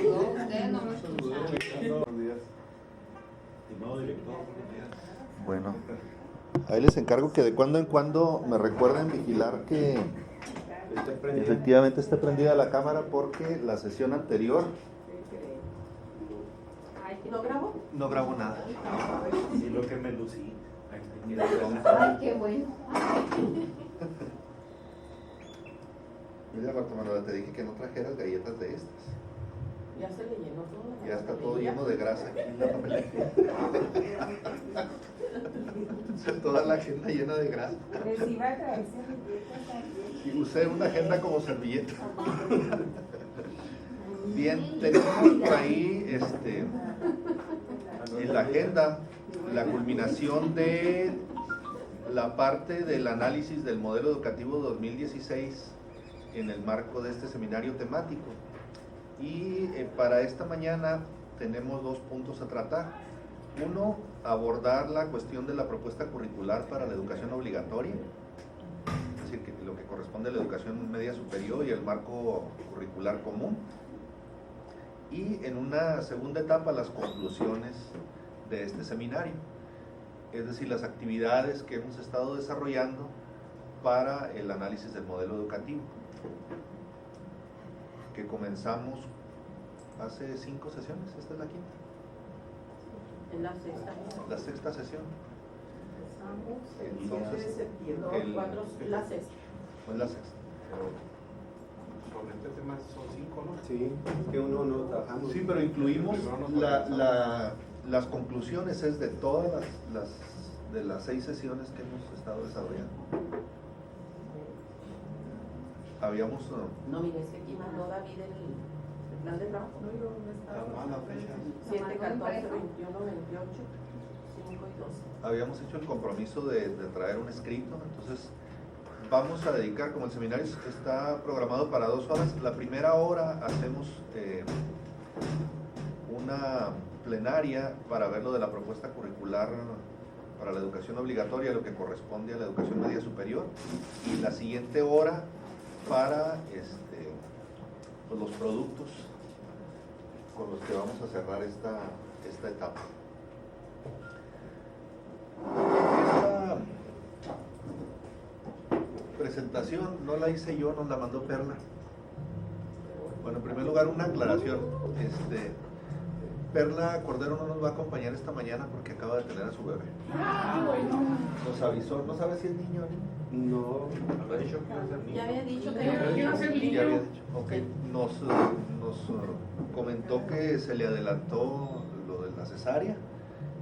saludó usted, no me escuchaba. Buenos días. Estimado director, buenos días. Bueno, ahí les encargo que de cuando en cuando me recuerden vigilar que efectivamente esté prendida la cámara, porque la sesión anterior ¿No grabó? no grabo nada. Sí, lo que me lucí. Ay, qué bueno. Mira, Marta Manuela, te dije que no trajeras galletas de estas. Ya se le llenó todo. Ya está todo lleno de grasa aquí en la papelería. Toda la agenda llena de grasa. Les iba a traer servilletas también. Y usé una agenda como servilleta. Bien, tenemos por ahí en la agenda la culminación de la parte del análisis del modelo educativo 2016 en el marco de este seminario temático. Y para esta mañana tenemos dos puntos a tratar. Uno, abordar la cuestión de la propuesta curricular para la educación obligatoria, es decir, que lo que corresponde a la educación media superior y el marco curricular común. Y en una segunda etapa, las conclusiones de este seminario, es decir, las actividades que hemos estado desarrollando para el análisis del modelo educativo, que comenzamos hace 5 sesiones. Esta es la quinta. En la sexta. La sexta sesión. Empezamos el 7 de Entonces, septiembre. La sexta. Fue la sexta. Sobre este tema son 5, ¿no? Sí, que uno no trabajamos. Sí, pero incluimos las conclusiones, es de todas las 6 sesiones que hemos estado desarrollando. Habíamos... No, mire, es que aquí mandó David el plan de trabajo. No, yo no estaba. La fecha. 7, 14, 21, 28, 5 y 12. Habíamos hecho el compromiso de traer un escrito, entonces vamos a dedicar, como el seminario está programado para 2 horas, la primera hora hacemos una plenaria para ver lo de la propuesta curricular para la educación obligatoria, lo que corresponde a la educación media superior, y la siguiente hora para pues los productos con los que vamos a cerrar esta etapa. Esta presentación no la hice yo, nos la mandó Perla. Bueno, en primer lugar, una aclaración. Perla Cordero no nos va a acompañar esta mañana porque acaba de tener a su bebé. Nos avisó, no sabe si es niño o niña. No, Había dicho que iba a ser niño. Ya había dicho que Ya había dicho. Ok, nos comentó que se le adelantó lo de la cesárea,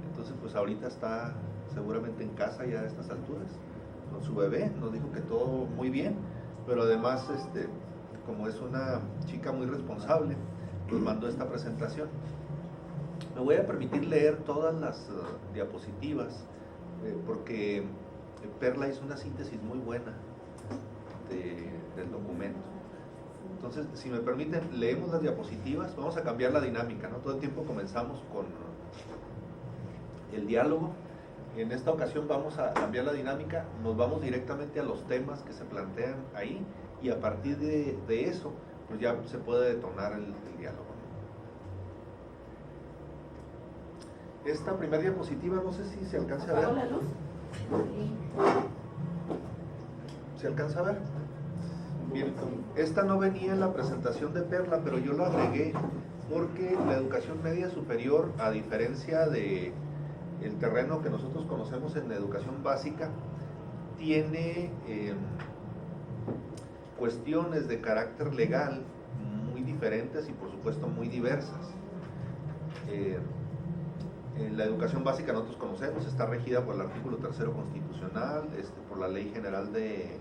entonces pues ahorita está seguramente en casa ya a estas alturas con su bebé. Nos dijo que todo muy bien, pero además como es una chica muy responsable, nos mandó esta presentación. Me voy a permitir leer todas las diapositivas porque Perla hizo una síntesis muy buena del documento. Entonces, si me permiten, leemos las diapositivas. Vamos a cambiar la dinámica, ¿no? Todo el tiempo comenzamos con el diálogo. En esta ocasión vamos a cambiar la dinámica, nos vamos directamente a los temas que se plantean ahí, y a partir de eso, pues ya se puede detonar el diálogo. Esta primera diapositiva, no sé si se alcanza a ver. ¿Apago la luz? ¿Se alcanza a ver? Bien, esta no venía en la presentación de Perla, pero yo la agregué porque la educación media superior, a diferencia de el terreno que nosotros conocemos en la educación básica, tiene cuestiones de carácter legal muy diferentes y por supuesto muy diversas. En la educación básica nosotros conocemos, está regida por el artículo 3º constitucional, por la Ley General de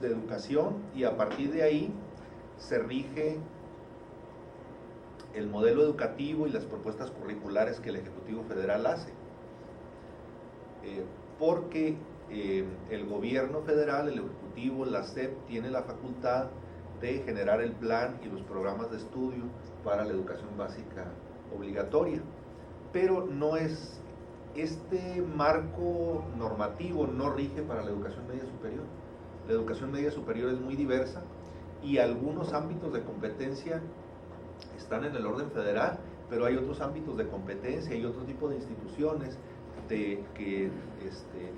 Educación, y a partir de ahí se rige el modelo educativo y las propuestas curriculares que el Ejecutivo Federal hace. Porque el gobierno federal, el Ejecutivo, la SEP, tiene la facultad de generar el plan y los programas de estudio para la educación básica obligatoria. Pero no es, este marco normativo no rige para la educación media superior. La educación media superior es muy diversa y algunos ámbitos de competencia están en el orden federal, pero hay otros ámbitos de competencia y otro tipo de instituciones que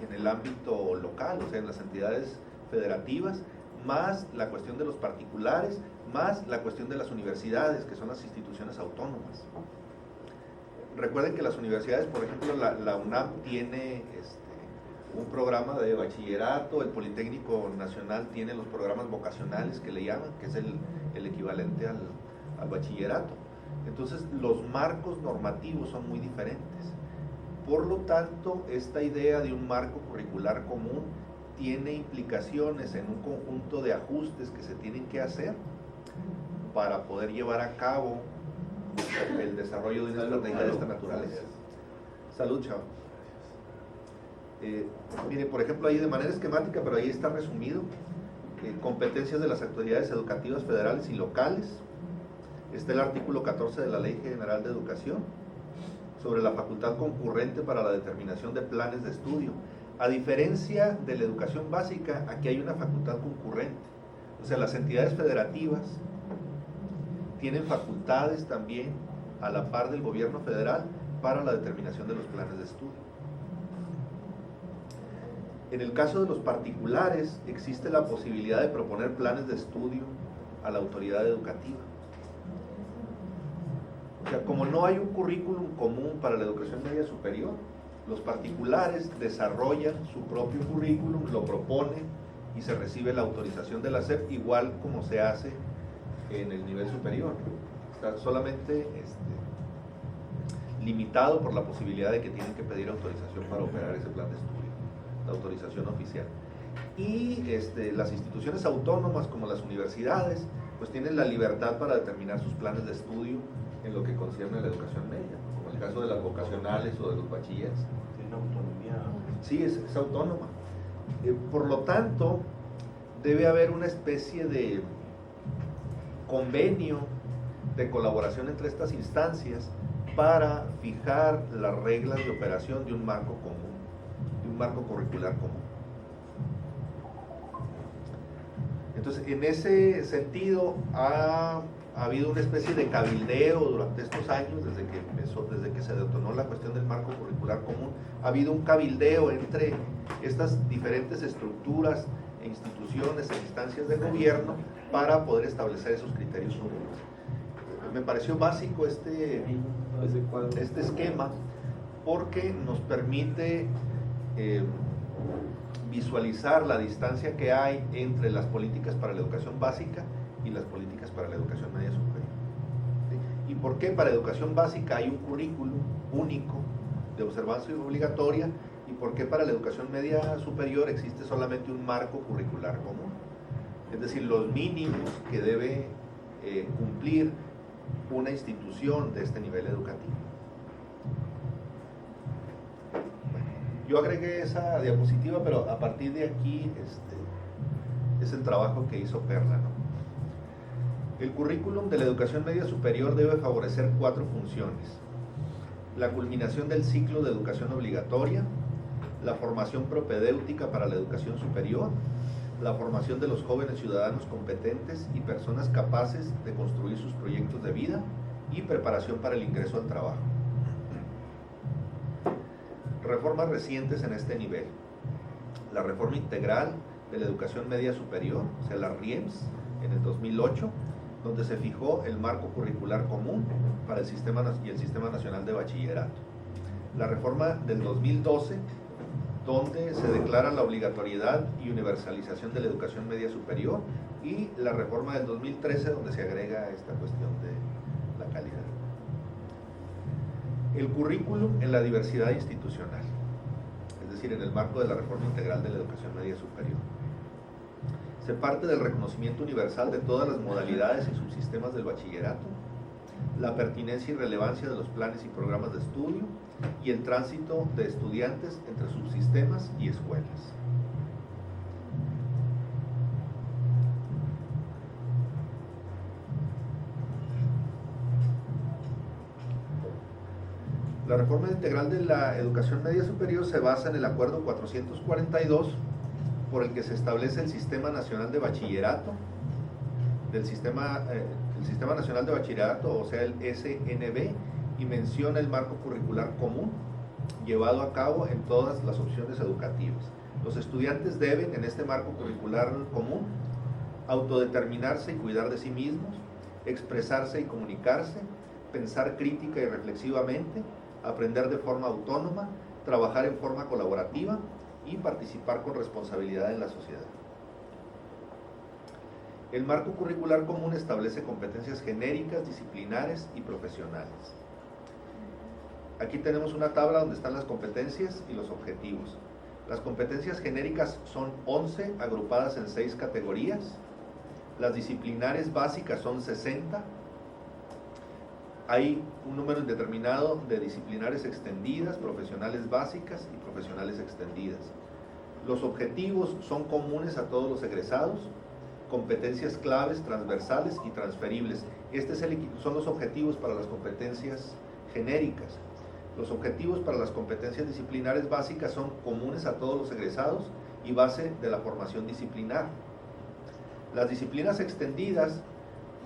en el ámbito local, o sea, en las entidades federativas, más la cuestión de los particulares, más la cuestión de las universidades, que son las instituciones autónomas. Recuerden que las universidades, por ejemplo, la UNAM tiene un programa de bachillerato, el Politécnico Nacional tiene los programas vocacionales que le llaman, que es el equivalente al bachillerato. Entonces, los marcos normativos son muy diferentes. Por lo tanto, esta idea de un marco curricular común tiene implicaciones en un conjunto de ajustes que se tienen que hacer para poder llevar a cabo el desarrollo de una estrategia de esta naturaleza. Salud, chavo. Mire, por ejemplo, ahí de manera esquemática, pero ahí está resumido, competencias de las autoridades educativas federales y locales. Está el artículo 14 de la Ley General de Educación sobre la facultad concurrente para la determinación de planes de estudio. A diferencia de la educación básica, aquí hay una facultad concurrente. O sea, las entidades federativas tienen facultades también a la par del gobierno federal para la determinación de los planes de estudio. En el caso de los particulares, existe la posibilidad de proponer planes de estudio a la autoridad educativa. O sea, como no hay un currículum común para la educación media superior, los particulares desarrollan su propio currículum, lo proponen y se recibe la autorización de la SEP, igual como se hace en el nivel superior. Está solamente limitado por la posibilidad de que tienen que pedir autorización para operar ese plan de estudio, la autorización oficial. Y las instituciones autónomas como las universidades pues tienen la libertad para determinar sus planes de estudio en lo que concierne a la educación media, como el caso de las vocacionales o de los bachilleres. Tiene autonomía. Sí, es autónoma. Por lo tanto, debe haber una especie de convenio de colaboración entre estas instancias para fijar las reglas de operación de un marco común, de un marco curricular común. Entonces, en ese sentido, ha habido una especie de cabildeo durante estos años, desde que se detonó la cuestión del marco curricular común, ha habido un cabildeo entre estas diferentes estructuras e instituciones e instancias de gobierno para poder establecer esos criterios comunes. Me pareció básico este esquema porque nos permite visualizar la distancia que hay entre las políticas para la educación básica y las políticas para la educación media superior. ¿Sí? ¿Y por qué para educación básica hay un currículum único de observancia obligatoria y por qué para la educación media superior existe solamente un marco curricular común? Es decir, los mínimos que debe cumplir una institución de este nivel educativo. Yo agregué esa diapositiva, pero a partir de aquí es el trabajo que hizo Perla, ¿no? El currículum de la educación media superior debe favorecer 4 funciones: la culminación del ciclo de educación obligatoria, la formación propedéutica para la educación superior, la formación de los jóvenes ciudadanos competentes y personas capaces de construir sus proyectos de vida y preparación para el ingreso al trabajo. Reformas recientes en este nivel: la reforma integral de la educación media superior, o sea, la RIEMS, en el 2008, donde se fijó el marco curricular común para el Sistema Nacional de Bachillerato. La reforma del 2012, donde se declara la obligatoriedad y universalización de la educación media superior, y la reforma del 2013, donde se agrega esta cuestión de la calidad. El currículum en la diversidad institucional, es decir, en el marco de la reforma integral de la educación media superior. Se parte del reconocimiento universal de todas las modalidades y subsistemas del bachillerato, la pertinencia y relevancia de los planes y programas de estudio y el tránsito de estudiantes entre subsistemas y escuelas. La reforma integral de la educación media superior se basa en el acuerdo 442, por el que se establece el Sistema Nacional de Bachillerato, del sistema el Sistema Nacional de Bachillerato, o sea el SNB, y menciona el marco curricular común llevado a cabo en todas las opciones educativas. Los estudiantes deben, en este marco curricular común, autodeterminarse y cuidar de sí mismos, expresarse y comunicarse, pensar crítica y reflexivamente, aprender de forma autónoma, trabajar en forma colaborativa y participar con responsabilidad en la sociedad. El marco curricular común establece competencias genéricas, disciplinares y profesionales. Aquí tenemos una tabla donde están las competencias y los objetivos. Las competencias genéricas son 11, agrupadas en 6 categorías. Las disciplinares básicas son 60. Hay un número indeterminado de disciplinares extendidas, profesionales básicas y profesionales extendidas. Los objetivos son comunes a todos los egresados, competencias claves, transversales y transferibles. Son los objetivos para las competencias genéricas. Los objetivos para las competencias disciplinares básicas son comunes a todos los egresados y base de la formación disciplinar. Las disciplinas extendidas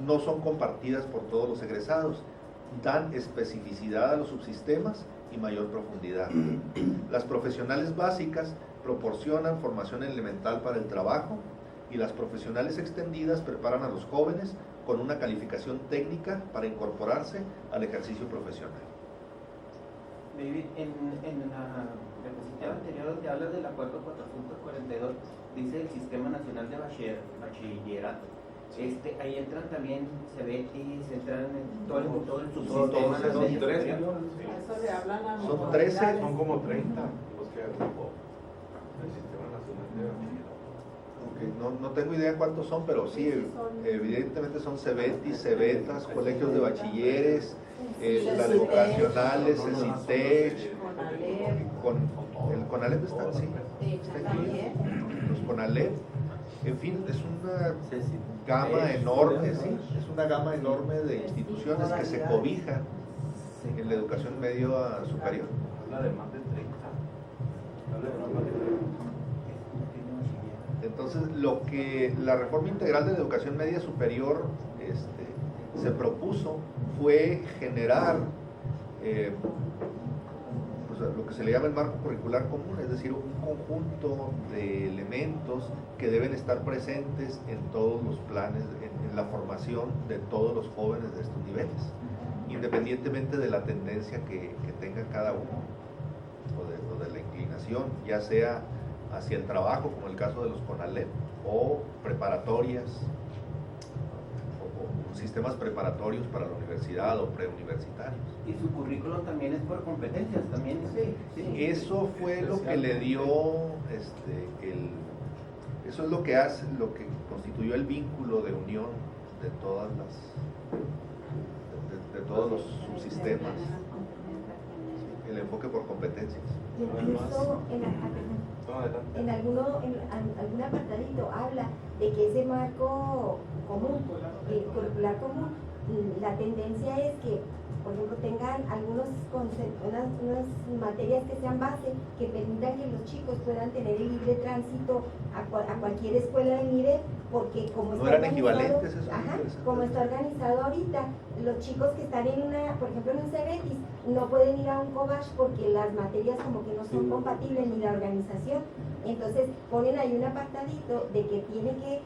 no son compartidas por todos los egresados, dan especificidad a los subsistemas y mayor profundidad. Las profesionales básicas proporcionan formación elemental para el trabajo y las profesionales extendidas preparan a los jóvenes con una calificación técnica para incorporarse al ejercicio profesional. David, en la diapositiva anterior donde hablas del acuerdo 442, dice el Sistema Nacional de Bachillerato. Ahí entran también CBETIS, entran en todo el subsistema. Son 13. Eso le hablan a Son 13. Son como 30 los que agrupó el Sistema Nacional de Bachillerato. No tengo idea cuántos son, pero sí, evidentemente son CBETIS, CBETAS, colegios de bachilleres, las vocacionales, el CITEC, el CONALEP está, sí, está aquí, los CONALEP, en fin, es una gama enorme, sí, es una gama enorme de instituciones que se cobijan en la educación media superior. Habla de más de 30. Habla de más de 30. Entonces, lo que la reforma integral de la educación media superior se propuso fue generar lo que se le llama el marco curricular común, es decir, un conjunto de elementos que deben estar presentes en todos los planes, en la formación de todos los jóvenes de estos niveles, independientemente de la tendencia que tenga cada uno o de la inclinación, ya sea hacia el trabajo, como el caso de los CONALEP, o preparatorias, o sistemas preparatorios para la universidad o preuniversitarios. Y su currículum también es por competencias, también. Sí. Eso fue lo que le dio, eso es lo que constituyó el vínculo de unión de todas de todos los subsistemas, el enfoque por competencias. Y incluso en algún apartadito habla de que ese marco común, curricular común, la tendencia es que, por ejemplo, tengan unas materias que sean base, que permitan que los chicos puedan tener el libre tránsito a cualquier escuela de nivel, porque como no eran equivalentes, eso como está organizado ahorita, los chicos que están por ejemplo en un CBETIS, no pueden ir a un COBACH porque las materias como que no son compatibles ni la organización. Entonces ponen ahí un apartadito de que tiene que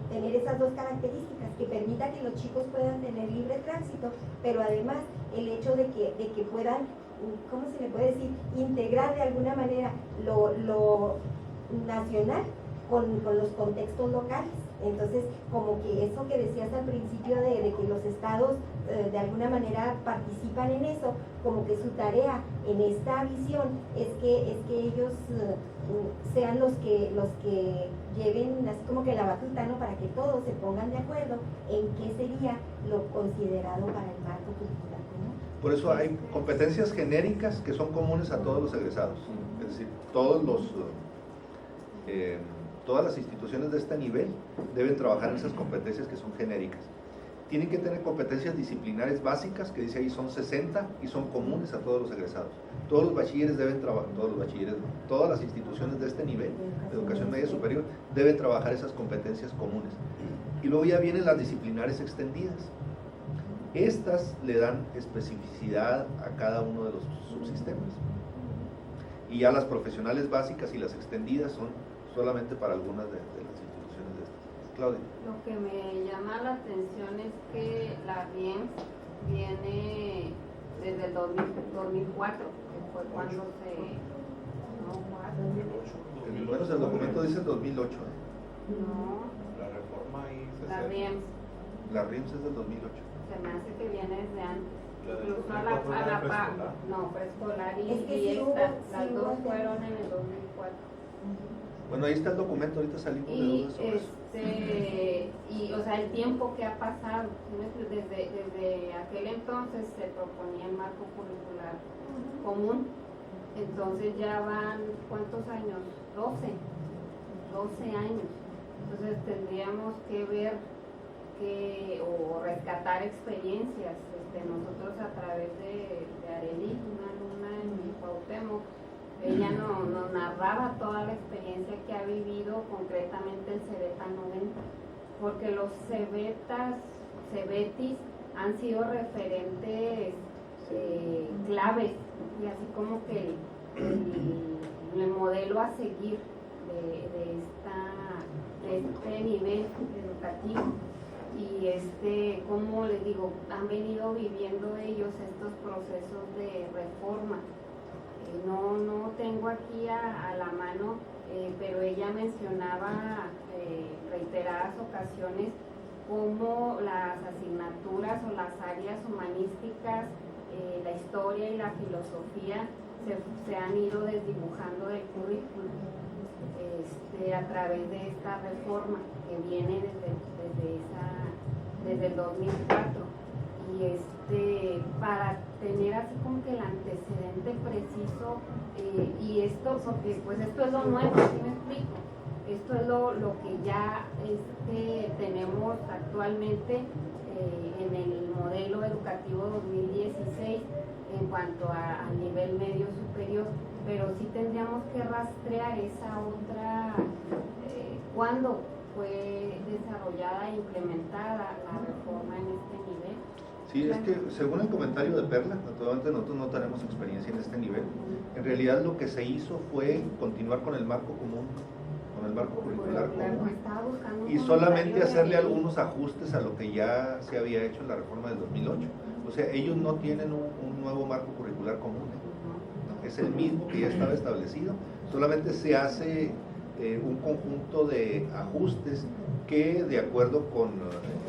tener esas dos características, que permita que los chicos puedan tener libre tránsito, pero además el hecho de que puedan, ¿cómo se le puede decir?, integrar de alguna manera lo nacional con los contextos locales. Entonces, como que eso que decías al principio de que los estados de alguna manera participan en eso, como que su tarea en esta visión es que ellos sean los que lleven así como que la batuta, ¿no?, para que todos se pongan de acuerdo en qué sería lo considerado para el marco curricular, ¿no? Por eso hay competencias genéricas que son comunes a todos los egresados, es decir, todas las instituciones de este nivel deben trabajar en esas competencias que son genéricas. tienen que tener competencias disciplinares básicas, que dice ahí son 60 y son comunes a todos los egresados. Todos los bachilleres deben trabajar, todas las instituciones de este nivel, de educación media superior, deben trabajar esas competencias comunes. Y luego ya vienen las disciplinares extendidas. Estas le dan especificidad a cada uno de los subsistemas. Y ya las profesionales básicas y las extendidas son solamente para algunas de las instituciones de estas. Claudia. Lo que me llama la atención es que la RIEMS viene desde el 2004, que fue cuando se... No, Bueno, el documento dice el 2008. no, La reforma ahí se la hace- RIEMS La RIMS es del 2008. se me hace que viene desde antes. La del Incluso 2004 era par, preescolar. no, preescolar y, Es que y sí esta, hubo- las sí dos hubo fueron en el 2004. Bueno, ahí está el documento, ahorita salimos de Y dudas sobre eso. y o sea, el tiempo que ha pasado, ¿sí me explico? desde aquel entonces se proponía el marco curricular común, entonces ya van, ¿cuántos años? 12 años. Entonces tendríamos que ver o rescatar experiencias. Nosotros a través de Arely, una alumna en Cuauhtémoc, ella nos narraba toda la experiencia que ha vivido concretamente el Cebeta 90, porque los Cebetis han sido referentes claves y así como que el modelo a seguir de este nivel educativo. Y como les digo, han venido viviendo ellos estos procesos de reforma. No tengo aquí a la mano, pero ella mencionaba reiteradas ocasiones cómo las asignaturas o las áreas humanísticas, la historia y la filosofía se han ido desdibujando del currículum a través de esta reforma que viene desde el 2004. Y para tener así como que el antecedente preciso, y esto, porque pues esto es lo nuevo, ¿sí me explico? Esto es lo que ya tenemos actualmente en el modelo educativo 2016 en cuanto a nivel medio superior, pero sí tendríamos que rastrear esa otra, cuándo fue desarrollada e implementada la reforma en este nivel. Sí, es que según el comentario de Perla, naturalmente nosotros no tenemos experiencia en este nivel. En realidad lo que se hizo fue continuar con el marco común, con el marco curricular común, Estaba buscando un y solamente comentario hacerle de- algunos ajustes a lo que ya se había hecho en la reforma del 2008. O sea, ellos no tienen un nuevo marco curricular común, ¿no? Es el mismo que ya estaba establecido, solamente se hace un conjunto de ajustes que, de acuerdo con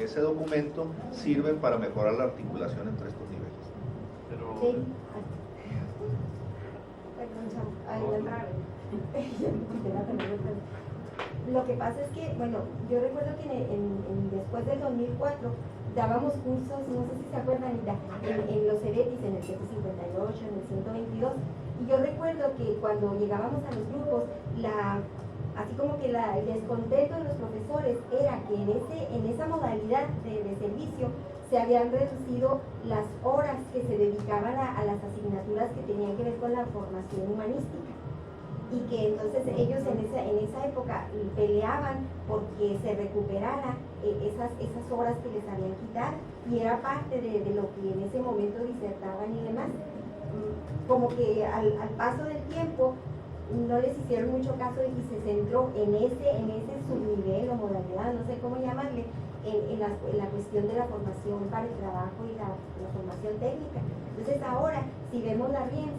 ese documento, sirven para mejorar la articulación entre estos niveles. Pero Sí. Perdón, chamo. Ay, no entraron. Lo que pasa es que, bueno, yo recuerdo que después del 2004 dábamos cursos, no sé si se acuerdan, Anita, en los Cebetis, en el 158, en el 122, y yo recuerdo que cuando llegábamos a los grupos, así como que el descontento de los profesores era que en esa modalidad de servicio se habían reducido las horas que se dedicaban a las asignaturas que tenían que ver con la formación humanística, y que entonces ellos en esa época peleaban porque se recuperara esas horas que les habían quitado, y era parte de lo que en ese momento disertaban y demás. Como que al paso del tiempo no les hicieron mucho caso y se centró en ese subnivel o modalidad, no sé cómo llamarle, en la cuestión de la formación para el trabajo y la formación técnica. Entonces ahora, si vemos la RIEMS,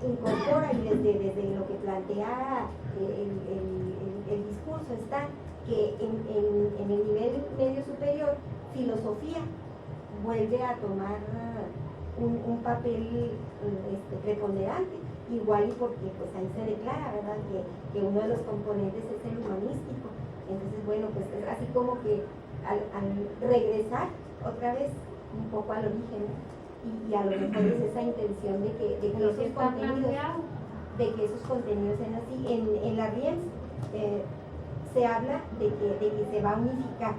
incorpora, y desde lo que plantea el discurso está que en el nivel medio superior, filosofía vuelve a tomar un papel preponderante, igual y porque pues ahí se declara, ¿verdad?, que uno de los componentes es el humanístico. Entonces, bueno, pues es así como que al regresar otra vez un poco al origen, y a lo mejor es esa intención de que Pero sí esos está contenidos, planteado. de que esos contenidos sean así. En la RIEMS se habla de que se va a unificar,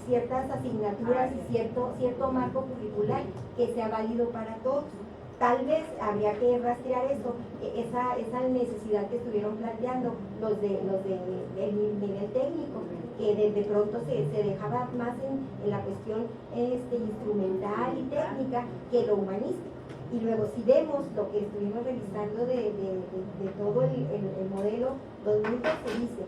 ciertas asignaturas y cierto marco curricular que sea válido para todos. Tal vez habría que rastrear eso, esa necesidad que estuvieron planteando los del nivel técnico, que de pronto se dejaba más en la cuestión instrumental y técnica que lo humanístico. Y luego si vemos lo que estuvimos revisando de todo el modelo 2002, se dice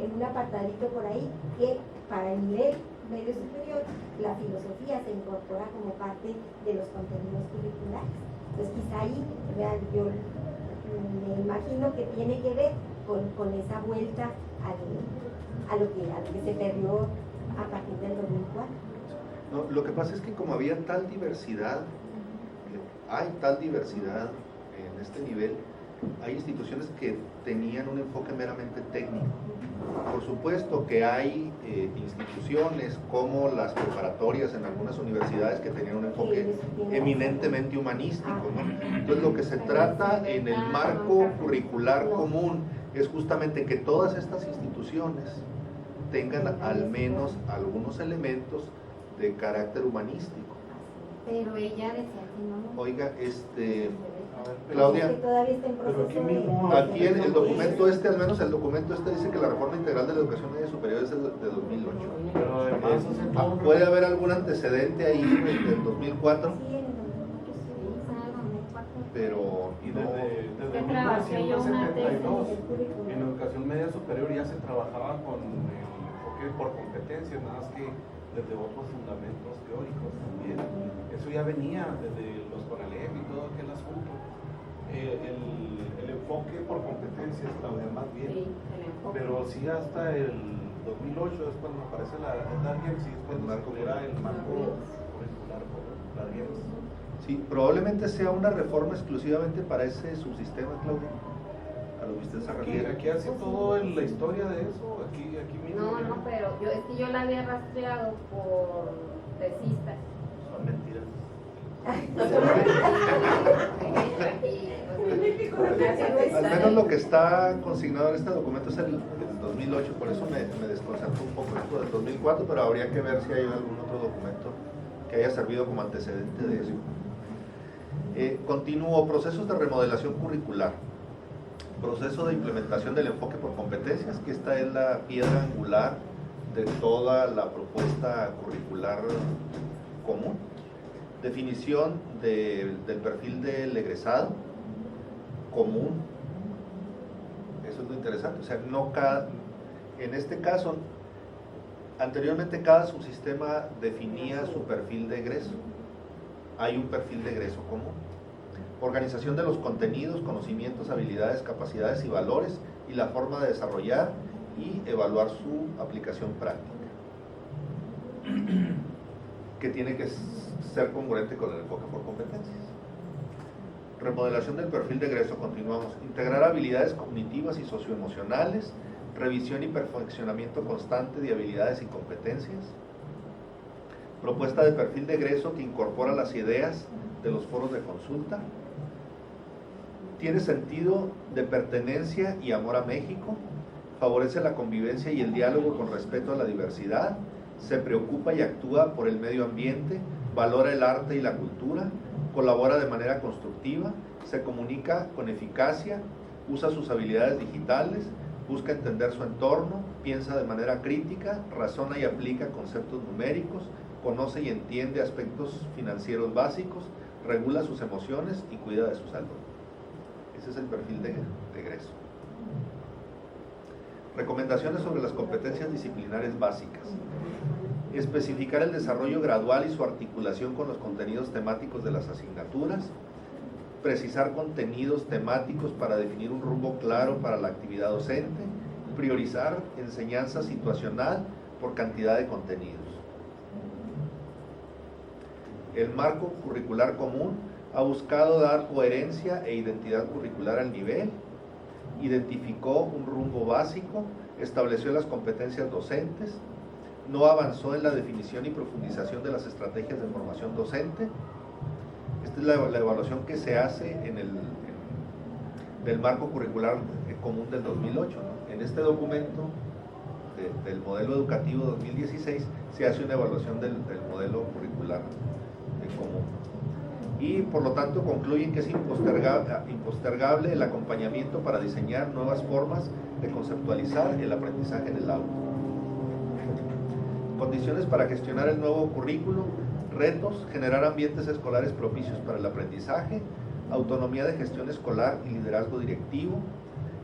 en un apartadito por ahí que para el nivel medio superior la filosofía se incorpora como parte de los contenidos curriculares. Entonces quizá ahí, vean, yo me imagino que tiene que ver con esa vuelta a lo que se perdió a partir del 2004. No, lo que pasa es que como había tal diversidad, hay tal diversidad en este nivel, hay instituciones que tenían un enfoque meramente técnico. Por supuesto que hay instituciones como las preparatorias en algunas universidades que tenían un enfoque eminentemente humanístico, ¿no? Entonces lo que se trata en el marco curricular común es justamente que todas estas instituciones tengan al menos algunos elementos de carácter humanístico. Pero ella decía que no. Oiga, Claudia, que todavía está en proceso aquí mismo, aquí en el documento al menos el documento dice que la reforma integral de la educación media superior es de 2008. Pero además hace todo ¿Puede haber algún antecedente ahí del 2004? Sí, en el 2004, Pero y no, desde trabajé yo una 1972 tesis. en educación media superior ya se trabajaba con el enfoque por competencias, nada más que desde otros fundamentos teóricos también. Eso ya venía desde los CONALEP y todo aquel asunto. El enfoque por competencias, Claudia, más bien. Sí, el enfoque. Pero sí hasta el 2008 es cuando aparece la GIEMS y después se genera el marco curricular por la GIEMS. sí, probablemente sea una reforma exclusivamente para ese subsistema, Claudia, a lo que usted se refiere. Aquí hace todo la historia de eso, aquí mismo. No, pero yo la había rastreado por tesistas. Son mentiras. Al menos lo que está consignado en este documento es el 2008, por eso me desconcertó un poco esto del 2004, pero habría que ver si hay algún otro documento que haya servido como antecedente de eso. Continúo, procesos de remodelación curricular. Proceso de implementación del enfoque por competencias, que esta es la piedra angular de toda la propuesta curricular común. Definición del perfil del egresado común. Eso es lo interesante. O sea, en este caso, anteriormente cada subsistema definía su perfil de egreso. Hay un perfil de egreso común. Organización de los contenidos, conocimientos, habilidades, capacidades y valores y la forma de desarrollar y evaluar su aplicación práctica, que tiene que ser congruente con el enfoque por competencias. Remodelación del perfil de egreso, continuamos. Integrar habilidades cognitivas y socioemocionales, revisión y perfeccionamiento constante de habilidades y competencias. Propuesta de perfil de egreso que incorpora las ideas de los foros de consulta. Tiene sentido de pertenencia y amor a México, favorece la convivencia y el diálogo con respeto a la diversidad, se preocupa y actúa por el medio ambiente, valora el arte y la cultura, colabora de manera constructiva, se comunica con eficacia, usa sus habilidades digitales, busca entender su entorno, piensa de manera crítica, razona y aplica conceptos numéricos, conoce y entiende aspectos financieros básicos, regula sus emociones y cuida de su salud. Ese es el perfil de egreso. Recomendaciones sobre las competencias disciplinarias básicas. Especificar el desarrollo gradual y su articulación con los contenidos temáticos de las asignaturas. Precisar contenidos temáticos para definir un rumbo claro para la actividad docente. Priorizar enseñanza situacional por cantidad de contenidos. El marco curricular común ha buscado dar coherencia e identidad curricular al nivel, identificó un rumbo básico, estableció las competencias docentes, no avanzó en la definición y profundización de las estrategias de formación docente. Esta es la evaluación que se hace del marco curricular común del 2008, ¿no? en este documento del modelo educativo 2016 se hace una evaluación del modelo curricular común. Y por lo tanto concluyen que es impostergable el acompañamiento para diseñar nuevas formas de conceptualizar el aprendizaje en el aula. Condiciones para gestionar el nuevo currículo: retos, generar ambientes escolares propicios para el aprendizaje, autonomía de gestión escolar y liderazgo directivo,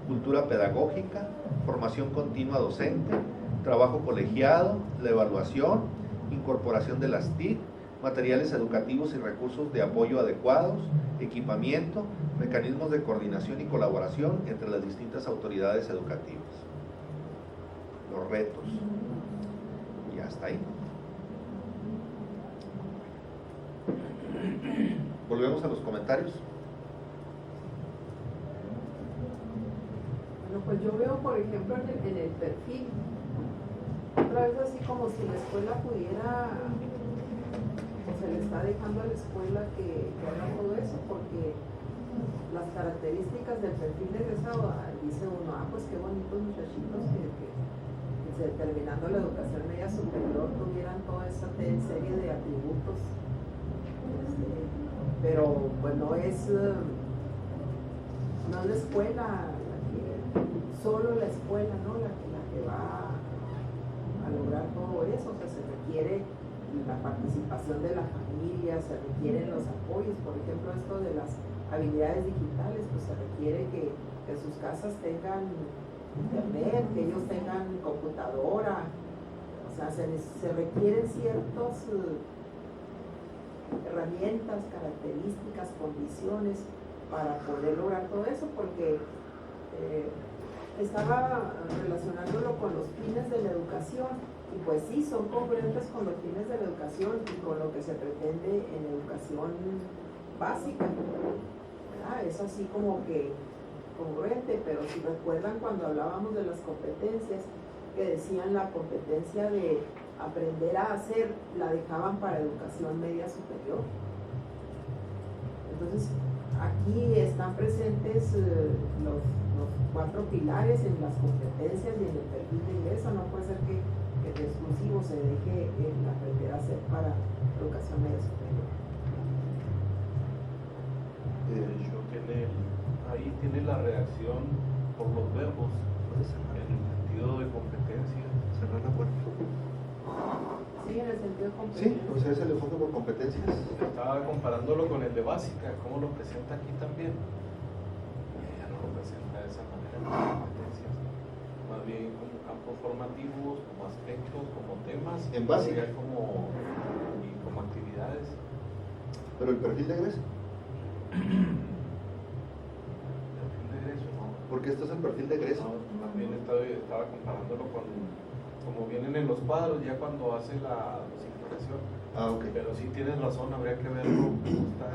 cultura pedagógica, formación continua docente, trabajo colegiado, la evaluación, incorporación de las TIC, materiales educativos y recursos de apoyo adecuados, equipamiento, mecanismos de coordinación y colaboración entre las distintas autoridades educativas. Los retos. Y hasta ahí. Volvemos a los comentarios. Bueno, pues yo veo, por ejemplo, en el perfil, otra vez así como si la escuela pudiera, o se le está dejando a la escuela que haga todo eso, porque las características del perfil de egresado, dice uno, pues qué bonitos muchachitos que terminando la educación media superior tuvieran toda esa serie de atributos, pero pues no es la escuela, solo la escuela, ¿no? La que va a lograr todo eso. O sea, se requiere la participación de la familia, se requieren los apoyos. Por ejemplo, esto de las habilidades digitales, pues se requiere que sus casas tengan internet, que ellos tengan computadora. O sea, se requieren ciertas herramientas, características, condiciones para poder lograr todo eso, porque estaba relacionándolo con los fines de la educación, y pues sí, son congruentes con los fines de la educación y con lo que se pretende en educación básica, ¿verdad? Es así como que congruente, pero si recuerdan cuando hablábamos de las competencias, que decían la competencia de aprender a hacer, la dejaban para educación media superior. Entonces, aquí están presentes los 4 pilares en las competencias y en el perfil de ingreso. No puede ser que de exclusivo se deje el aprender a hacer para educación media superior. Ahí tiene la redacción por los verbos en el sentido de competencia. Cerrar la puerta. Sí, en el sentido de Sí, competencia. o sea, es el enfoque por competencias. Estaba comparándolo con el de básica, cómo lo presenta aquí también. Ya no lo presenta de esa manera en las competencias. Más bien como campos formativos, como aspectos, como temas. En básica. Y como actividades. Pero el perfil de egreso. Perfil de egreso, ¿no? Porque esto es el perfil de egreso. No, también estaba comparándolo con como vienen en los cuadros ya cuando hace la dosificación. Ah, ok. Pero sí tienes razón, habría que verlo.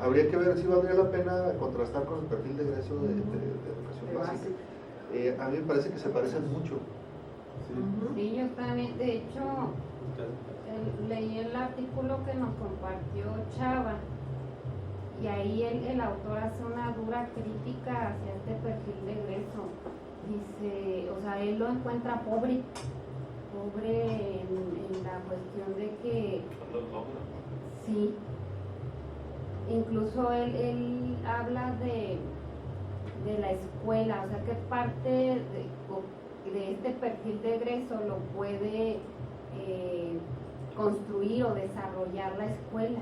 Habría que ver si valdría la pena contrastar con el perfil de egreso de educación básica. A mí me parece que se parecen mucho. Sí, yo también, de hecho, leí el artículo que nos compartió Chava, y ahí el autor hace una dura crítica hacia este perfil de egreso. Dice, o sea, él lo encuentra pobre en la cuestión de que sí, incluso él habla de la escuela, o sea, que parte de este perfil de egreso lo puede construir o desarrollar la escuela.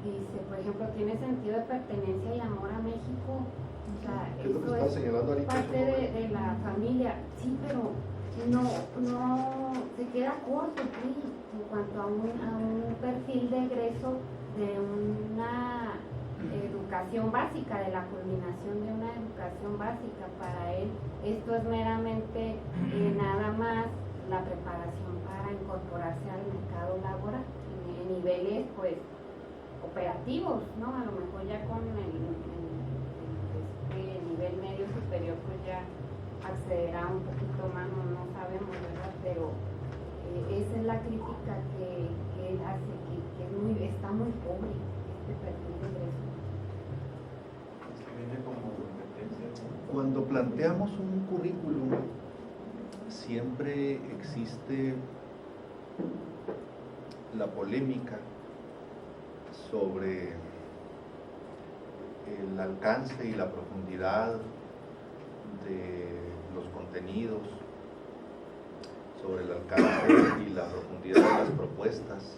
Dice, por ejemplo, tiene sentido de pertenencia y amor a México. O sea, eso es parte de la familia. Sí, pero no se queda corto, sí, en cuanto a un perfil de egreso de una educación básica, de la culminación de una educación básica. Para él esto es meramente nada más la preparación para incorporarse al mercado laboral en niveles pues operativos, ¿no? A lo mejor ya con el nivel medio superior pues ya accederá un poquito más, no sabemos, ¿verdad? Pero esa es la crítica que él hace, que está muy pobre este perfil de egreso. Viene como competencia. Cuando planteamos un currículum siempre existe la polémica sobre el alcance y la profundidad de los contenidos, sobre el alcance y la profundidad de las propuestas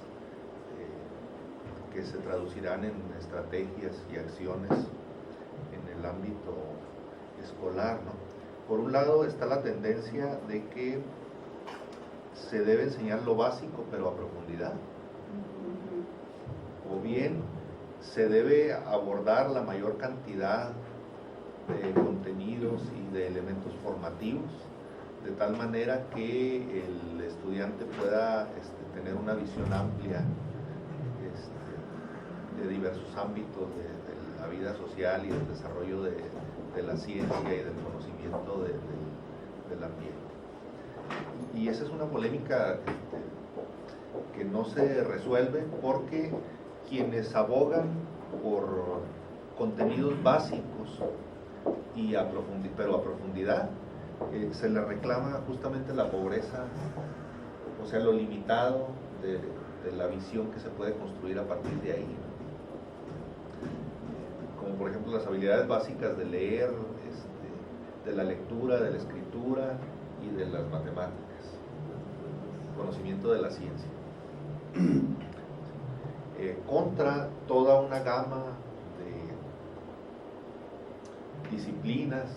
que se traducirán en estrategias y acciones en el ámbito escolar, ¿no? Por un lado está la tendencia de que se debe enseñar lo básico pero a profundidad, o bien se debe abordar la mayor cantidad de contenidos y de elementos formativos, de tal manera que el estudiante pueda tener una visión amplia de diversos ámbitos de la vida social y del desarrollo de la ciencia y del conocimiento del ambiente. Y esa es una polémica que no se resuelve, porque quienes abogan por contenidos básicos pero a profundidad, se les reclama justamente la pobreza, o sea, lo limitado de la visión que se puede construir a partir de ahí, como por ejemplo las habilidades básicas de leer, de la lectura, de la escritura y de las matemáticas, conocimiento de la ciencia, contra toda una gama de disciplinas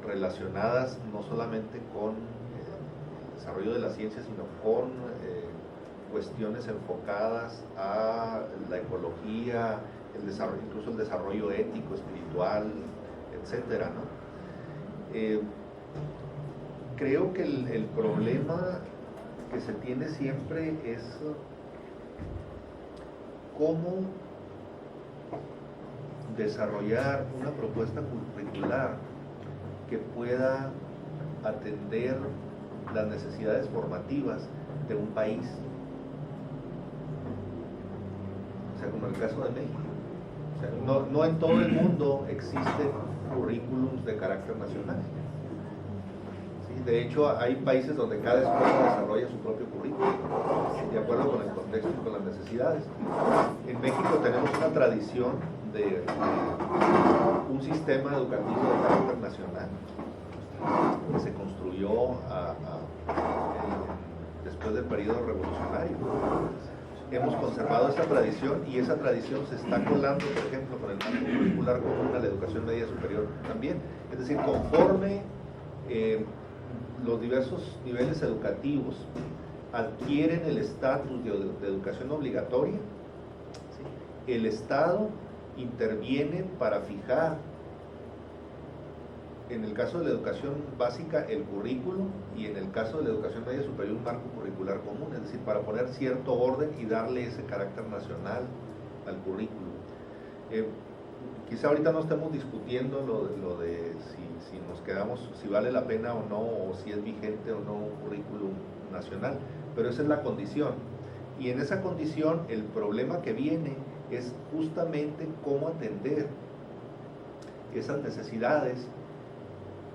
relacionadas no solamente con el desarrollo de la ciencia, sino con cuestiones enfocadas a la ecología, el desarrollo, incluso el desarrollo ético, espiritual, etcétera, ¿no? Creo que el problema que se tiene siempre es cómo desarrollar una propuesta curricular que pueda atender las necesidades formativas de un país, o sea, como el caso de México. O sea, no en todo el mundo existen currículums de carácter nacional. ¿Sí? De hecho, hay países donde cada escuela desarrolla su propio currículum, de acuerdo con el contexto y con las necesidades. En México tenemos una tradición de un sistema educativo de carácter nacional que se construyó después del periodo revolucionario. Hemos conservado esa tradición, y esa tradición se está colando, por ejemplo, con el marco curricular común a la educación media superior también. Es decir, conforme los diversos niveles educativos adquieren el estatus de educación obligatoria, ¿sí?, el Estado interviene para fijar, en el caso de la educación básica, el currículum, y en el caso de la educación media superior, un marco curricular común, es decir, para poner cierto orden y darle ese carácter nacional al currículum. Quizá ahorita no estemos discutiendo lo de si nos quedamos, si vale la pena o no, o si es vigente o no un currículum nacional, pero esa es la condición. Y en esa condición el problema que viene es justamente cómo atender esas necesidades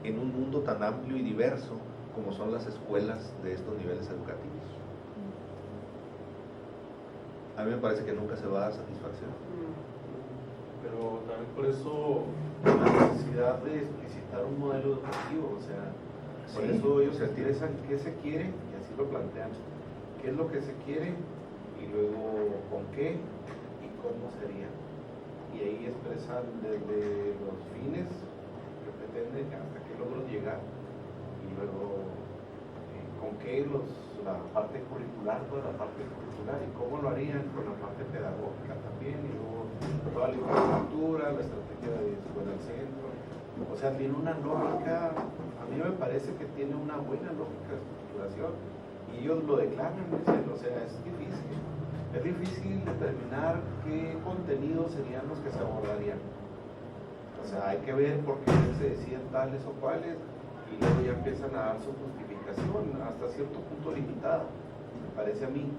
en un mundo tan amplio y diverso como son las escuelas de estos niveles educativos. A mí me parece que nunca se va a dar satisfacción. Pero también por eso la necesidad de explicitar un modelo educativo, o sea, por Sí, eso ellos o se sea, interesan qué se quiere, y así lo plantean, qué es lo que se quiere, y luego con qué y cómo sería. Y ahí expresan desde los fines que pretenden hasta qué logros llegar, y luego con qué la parte curricular, toda la parte curricular, y cómo lo harían con la parte pedagógica también, y luego toda la infraestructura, la estrategia de escuela al centro. O sea, tiene una lógica, a mí me parece que tiene una buena lógica de estructuración, y ellos lo declaran, dicen, o sea, es difícil determinar qué contenidos serían los que se abordarían. O sea, hay que ver por qué se deciden tales o cuales, y luego ya empiezan a dar su justificación hasta cierto punto limitada, me parece a mí.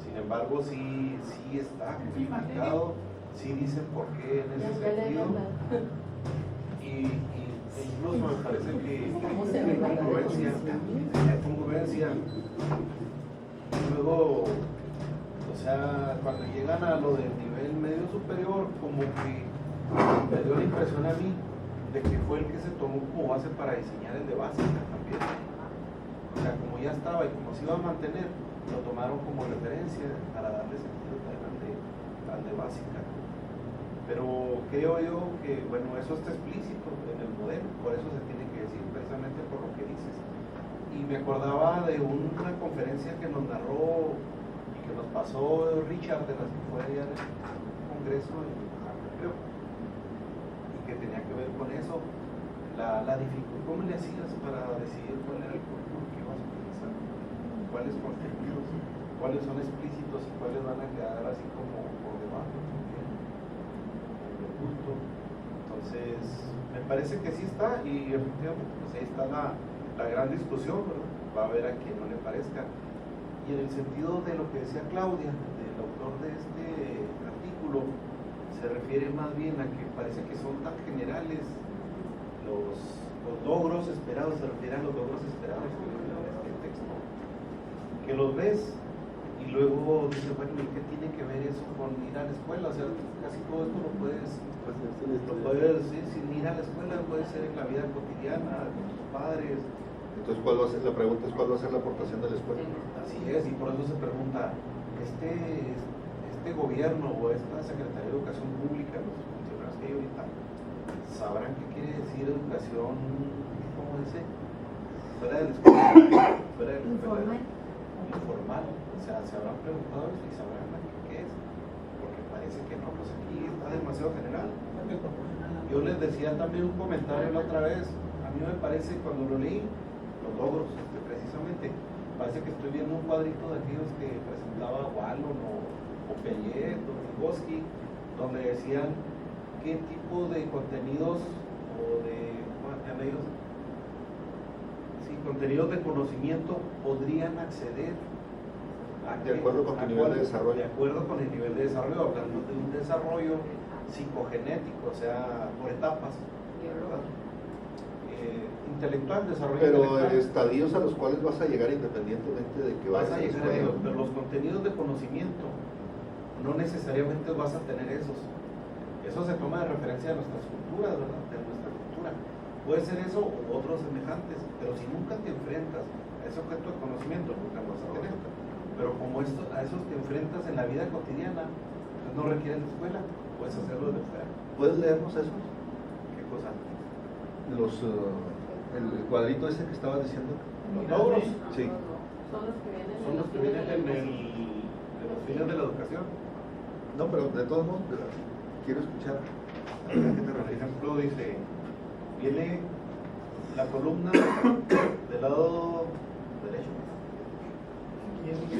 Sin embargo, sí está justificado, sí dicen por qué en ese sentido. Y incluso me parece que hay congruencia. Luego, o sea, cuando llegan a lo del nivel medio superior, como que me dio la impresión a mí de que fue el que se tomó como base para diseñar el de básica también. O sea, como ya estaba y como se iba a mantener, lo tomaron como referencia para darle sentido al de básica. Pero creo yo que, bueno, eso está explícito en el modelo, por eso se tiene que decir precisamente por lo que dices. Y me acordaba de una conferencia que nos narró y que nos pasó Richard, de las que fue allá en el congreso en Oaxaca, creo, y que tenía que ver con eso, la dificultad, ¿cómo le hacías para decidir cuál era el currículum que ibas a utilizar? ¿Cuáles contenidos? ¿Cuáles son explícitos y cuáles van a quedar así como por debajo? Justo. Entonces, me parece que sí está, y efectivamente pues ahí está la gran discusión, ¿verdad? Va a haber a quien no le parezca. Y en el sentido de lo que decía Claudia, del autor de este artículo, se refiere más bien a que parece que son tan generales los logros esperados, se refiere a los logros esperados que vienen en este texto, que los ves y luego dices, bueno, ¿y qué tiene que ver eso con ir a la escuela? O sea, casi todo esto lo puedes decir sin ir a la escuela, puede ser en la vida cotidiana, con tus padres. Entonces, la pregunta es, ¿cuál va a ser la aportación de la escuela? Así es, y por eso se pregunta, este gobierno o esta Secretaría de Educación Pública, los funcionarios que hay ahorita, ¿sabrán qué quiere decir educación, cómo dice? Fuera de la escuela, fuera de la escuela. Informal, o sea, se habrán preguntado y sabrán qué es, porque parece que no, pues aquí está demasiado general. Yo les decía también un comentario la otra vez, a mí me parece cuando lo leí, los logros, precisamente, parece que estoy viendo un cuadrito de aquellos que presentaba Wallon o Pellet o Vygotsky, donde decían qué tipo de contenidos o de, ¿cómo se llaman ellos? Contenidos de conocimiento podrían acceder de acuerdo con tu nivel de desarrollo. De acuerdo con el nivel de desarrollo, hablando de un desarrollo psicogenético, o sea, por etapas, ¿verdad? Intelectual, desarrollo pero intelectual. Estadios a los cuales vas a llegar independientemente de que vas vayas a llegar a ellos, pero los contenidos de conocimiento no necesariamente vas a tener esos. Eso se toma de referencia de nuestras culturas, ¿verdad? De nuestra cultura. Puede ser eso o otros semejantes, pero si nunca te enfrentas a ese objeto de conocimiento, nunca lo vas a tener. Pero como a esos te enfrentas en la vida cotidiana, pues no requieren escuela, puedes hacerlo de fuera. ¿Puedes leernos esos? ¿Qué cosa? El cuadrito ese que estabas diciendo. Los logros. Sí. Son los que vienen Son los que vienen de los fines de la educación. No, pero de todos modos, quiero escuchar. ¿A qué te Por refieres? ejemplo, dice, viene la columna del lado derecho.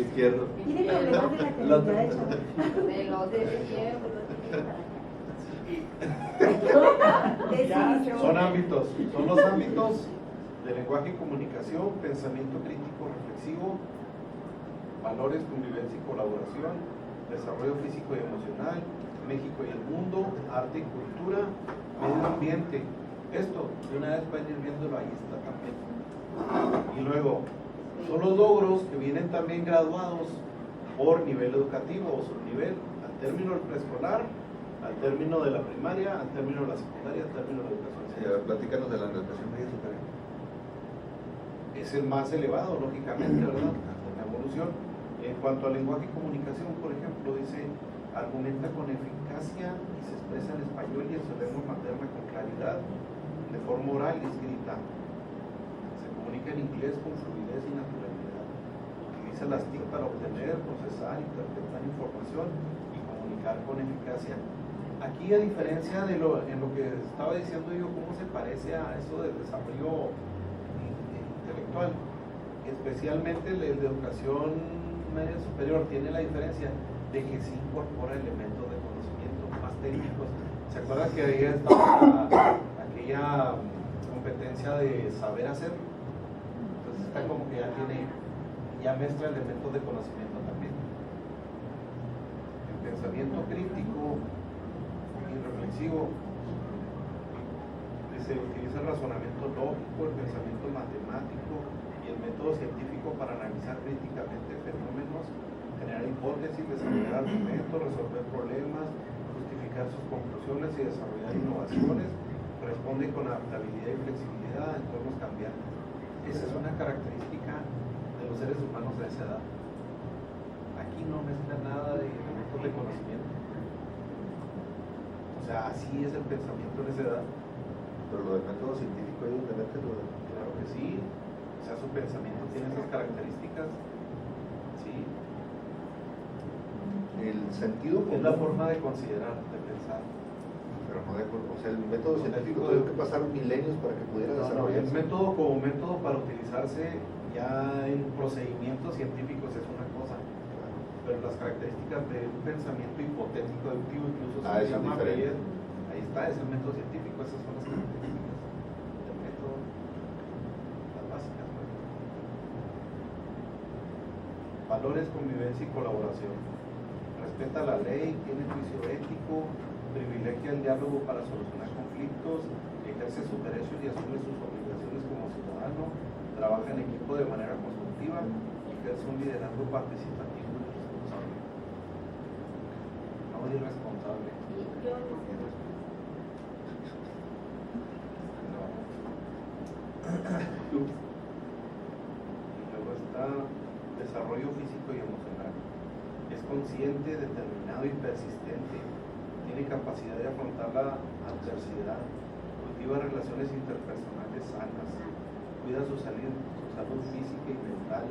Izquierdo. Tiene problemas de la comunidad de chavos. de los de izquierda, Son los ámbitos de lenguaje y comunicación, pensamiento crítico reflexivo, valores, convivencia y colaboración, desarrollo físico y emocional, México y el mundo, arte y cultura, medio ambiente. Esto, de una vez pueden ir viéndolo, ahí está también. Y luego, son los logros que vienen también graduados por nivel educativo o subnivel, al término del preescolar, al término de la primaria, al término de la secundaria, al término de la educación. Sí, a ver, platícanos de la educación media superior. Es el más elevado, lógicamente, ¿verdad? En la evolución. En cuanto al lenguaje y comunicación, por ejemplo, dice, argumenta con eficacia y se expresa en español y en su lengua materna con claridad, de forma oral y escrita. Se comunica en inglés con fluidez y naturalidad. Utiliza las TIC para obtener, procesar, interpretar información y comunicar con eficacia. Aquí, a diferencia de en lo que estaba diciendo yo, cómo se parece a eso del desarrollo intelectual, especialmente el de educación media superior tiene la diferencia de que sí incorpora elementos de conocimiento más técnicos. ¿Se acuerdan que ahí estaba aquella competencia de saber hacer? Entonces está como que ya mezcla elementos de conocimiento también. El pensamiento crítico y reflexivo se utiliza el razonamiento lógico, el pensamiento matemático y el método científico para analizar críticamente fenómenos, generar hipótesis, desarrollar argumentos, resolver problemas, justificar sus conclusiones y desarrollar innovaciones. Responde con adaptabilidad y flexibilidad a entornos cambiantes. Esa es una característica de los seres humanos de esa edad. Aquí no mezcla nada de elementos de conocimiento. O sea, así es el pensamiento de esa edad. Pero lo del método científico ellos le meten lo de... Claro que sí. O sea, su pensamiento tiene esas características. Sí. El sentido Es la forma de considerar, de pensar. Pero no de acuerdo. O sea, el método científico tuvo que pasar milenios para que pudiera No, desarrollarse. el método como método para utilizarse ya en procedimientos científicos es una cosa. Pero las características de un pensamiento hipotético, deductivo, incluso se eso es llama diferente. Bayes. Ahí está, es el método científico, esas son las características del método, las básicas. Pues. Valores, convivencia y colaboración. Respeta la ley, tiene juicio ético, privilegia el diálogo para solucionar conflictos, ejerce sus derechos y asume sus obligaciones como ciudadano, trabaja en equipo de manera constructiva, ejerce un liderazgo participativo y responsable. No irresponsable. Y luego está desarrollo físico y emocional. Es consciente, determinado y persistente. Tiene capacidad de afrontar la adversidad. Cultiva relaciones interpersonales sanas. Cuida su salud física y mental.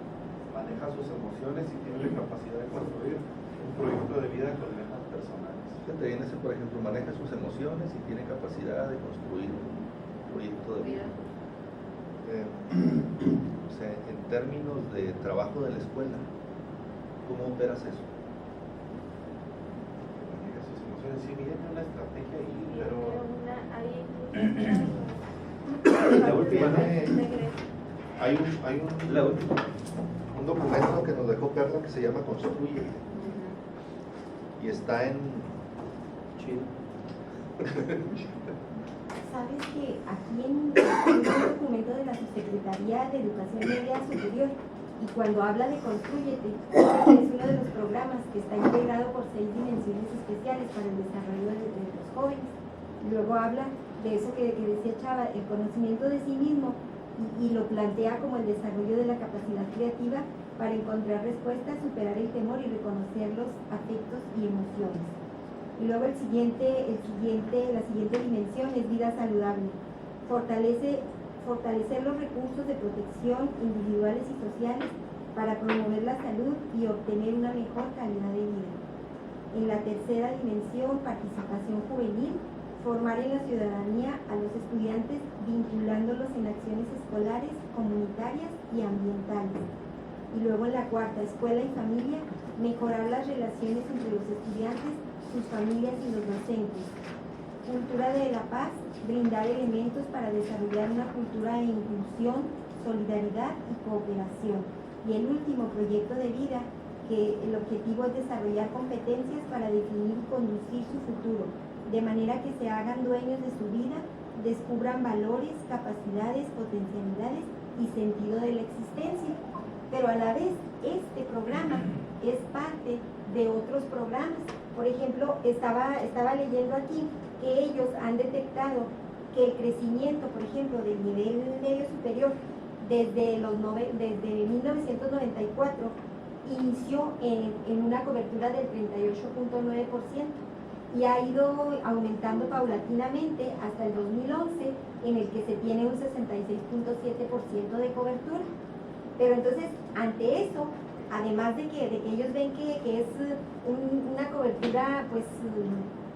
Maneja sus emociones y tiene la capacidad de construir un proyecto de vida con metas personales. Fíjate bien, ese, por ejemplo, maneja sus emociones y tiene capacidad de construir un proyecto de vida. O sea, en términos de trabajo de la escuela, ¿cómo operas eso? Maneja sus emociones. Sí, viene una estrategia ahí, pero... La última, ¿no? Hay un documento que nos dejó Perla que se llama Construye. Y está en Chile. Sabes que aquí en un documento de la Subsecretaría de Educación Media Superior, y cuando habla de Constrúyete, es uno de los programas que está integrado por 6 dimensiones especiales para el desarrollo de los jóvenes. Y luego habla de eso que decía Chava, el conocimiento de sí mismo, y lo plantea como el desarrollo de la capacidad creativa para encontrar respuestas, superar el temor y reconocer los afectos y emociones. Y luego la siguiente dimensión es vida saludable. Fortalecer los recursos de protección individuales y sociales para promover la salud y obtener una mejor calidad de vida. En la tercera dimensión, participación juvenil, formar en la ciudadanía a los estudiantes vinculándolos en acciones escolares, comunitarias y ambientales. Y luego en la cuarta, escuela y familia, mejorar las relaciones entre los estudiantes, sus familias y los docentes. Cultura de la paz, brindar elementos para desarrollar una cultura de inclusión, solidaridad y cooperación. Y el último, proyecto de vida, que el objetivo es desarrollar competencias para definir y conducir su futuro, de manera que se hagan dueños de su vida, descubran valores, capacidades, potencialidades y sentido de la existencia. Pero a la vez, este programa es parte de otros programas. Por ejemplo, estaba leyendo aquí que ellos han detectado que el crecimiento, por ejemplo, del nivel medio superior desde 1994 inició en una cobertura del 38.9% y ha ido aumentando paulatinamente hasta el 2011, en el que se tiene un 66.7% de cobertura. Pero entonces, ante eso, además de que ellos ven que es una cobertura pues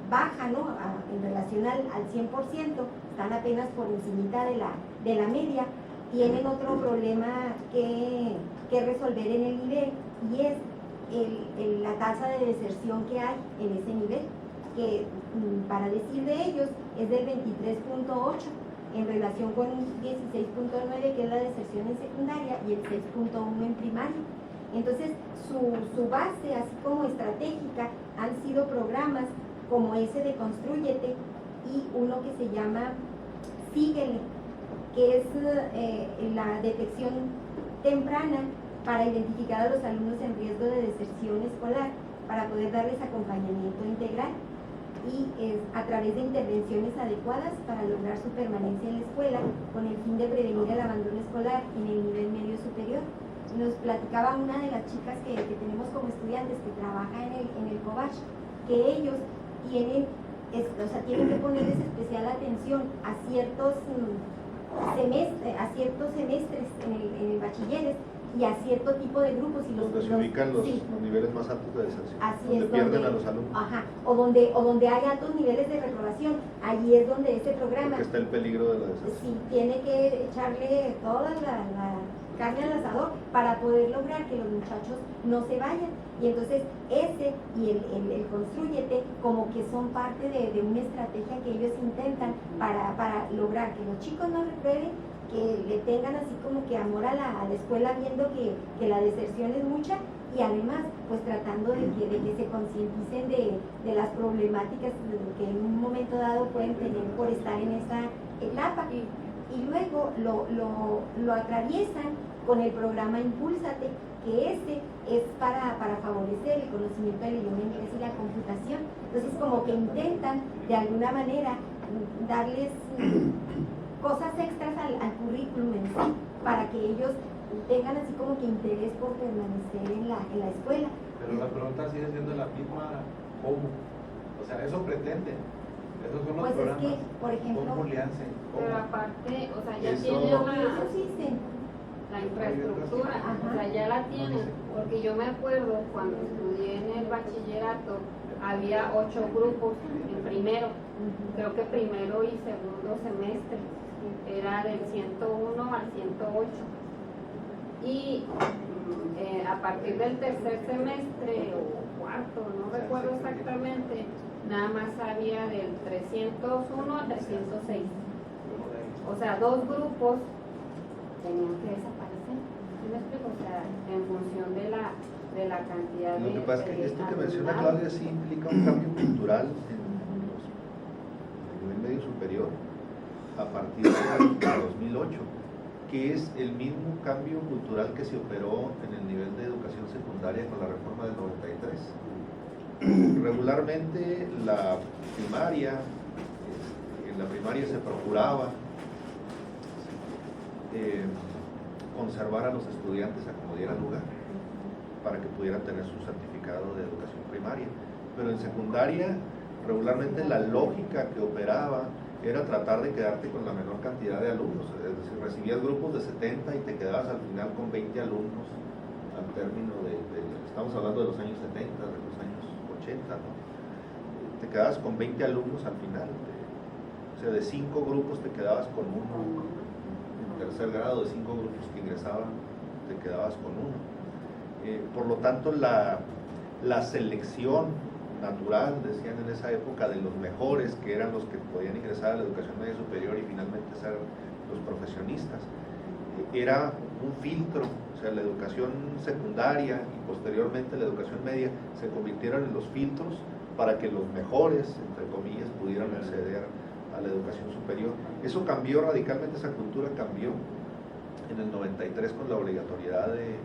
baja, ¿no? En relación al 100%, están apenas por encimita de la media, tienen otro problema que resolver en el nivel, y es la tasa de deserción que hay en ese nivel, que para decir de ellos es del 23.8 en relación con un 16.9 que es la deserción en secundaria y el 6.1 en primaria. Entonces su base, así como estratégica, han sido programas como ese de Constrúyete y uno que se llama Síguele, que es la detección temprana para identificar a los alumnos en riesgo de deserción escolar, para poder darles acompañamiento integral y a través de intervenciones adecuadas para lograr su permanencia en la escuela con el fin de prevenir el abandono escolar en el nivel medio superior. Nos platicaba una de las chicas que tenemos como estudiantes que trabaja en el COBACH, que ellos tienen que ponerles especial atención a ciertos semestres en el bachilleres y a cierto tipo de grupos y donde se ubican los niveles más altos de deserción, donde pierden a los alumnos. Ajá, o donde hay altos niveles de reprobación, allí es donde este programa, porque está el peligro de la deserción. Sí, tiene que echarle toda la carne al asador para poder lograr que los muchachos no se vayan. Y entonces ese y el Constrúyete como que son parte de una estrategia que ellos intentan para lograr que los chicos no reprueben, que le tengan así como que amor a la escuela, viendo que la deserción es mucha, y además pues tratando de que se concienticen de las problemáticas que en un momento dado pueden tener por estar en esa etapa, y luego lo atraviesan con el programa Impúlsate, que es para favorecer el conocimiento del idioma inglés y la computación. Entonces como que intentan de alguna manera darles cosas extras al currículum en sí, para que ellos tengan así como que interés por permanecer en la escuela. Pero la pregunta sigue siendo la misma, ¿cómo? O sea, eso pretenden. Esos son los Pues programas. es que, por ejemplo, ¿Cómo le hacen? ¿Cómo? Pero aparte, o sea, ya Eso- tienen eso sí la infraestructura, Ajá. o sea, ya la tienen, porque yo me acuerdo cuando estudié en el bachillerato, había 8 grupos en primero, creo que primero y segundo semestre, era del 101 al 108, y a partir del tercer semestre o cuarto, no recuerdo exactamente, nada más había del 301 al 306, o sea, 2 grupos tenían que desaparecer. ¿Sí me explico? O sea, en función de la cantidad de... Lo que pasa es que esto que menciona alumnado. Claudia sí implica un cambio cultural en el nivel medio superior a partir de 2008, que es el mismo cambio cultural que se operó en el nivel de educación secundaria con la reforma del 93. Regularmente la primaria, en la primaria se procuraba conservar a los estudiantes a como diera lugar para que pudieran tener su certificado de educación primaria, pero en secundaria regularmente la lógica que operaba era tratar de quedarte con la menor cantidad de alumnos, es decir, recibías grupos de 70 y te quedabas al final con 20 alumnos al término estamos hablando de los años 70, de los años 80, ¿no? Te quedabas con 20 alumnos al final, o sea, de 5 grupos te quedabas con uno, en tercer grado de 5 grupos que ingresaban te quedabas con uno. Por lo tanto la selección natural, decían en esa época, de los mejores, que eran los que podían ingresar a la educación media superior y finalmente ser los profesionistas, era un filtro. O sea, la educación secundaria y posteriormente la educación media se convirtieron en los filtros para que los mejores, entre comillas, pudieran acceder a la educación superior. Eso cambió radicalmente, esa cultura cambió en el 93 con la obligatoriedad de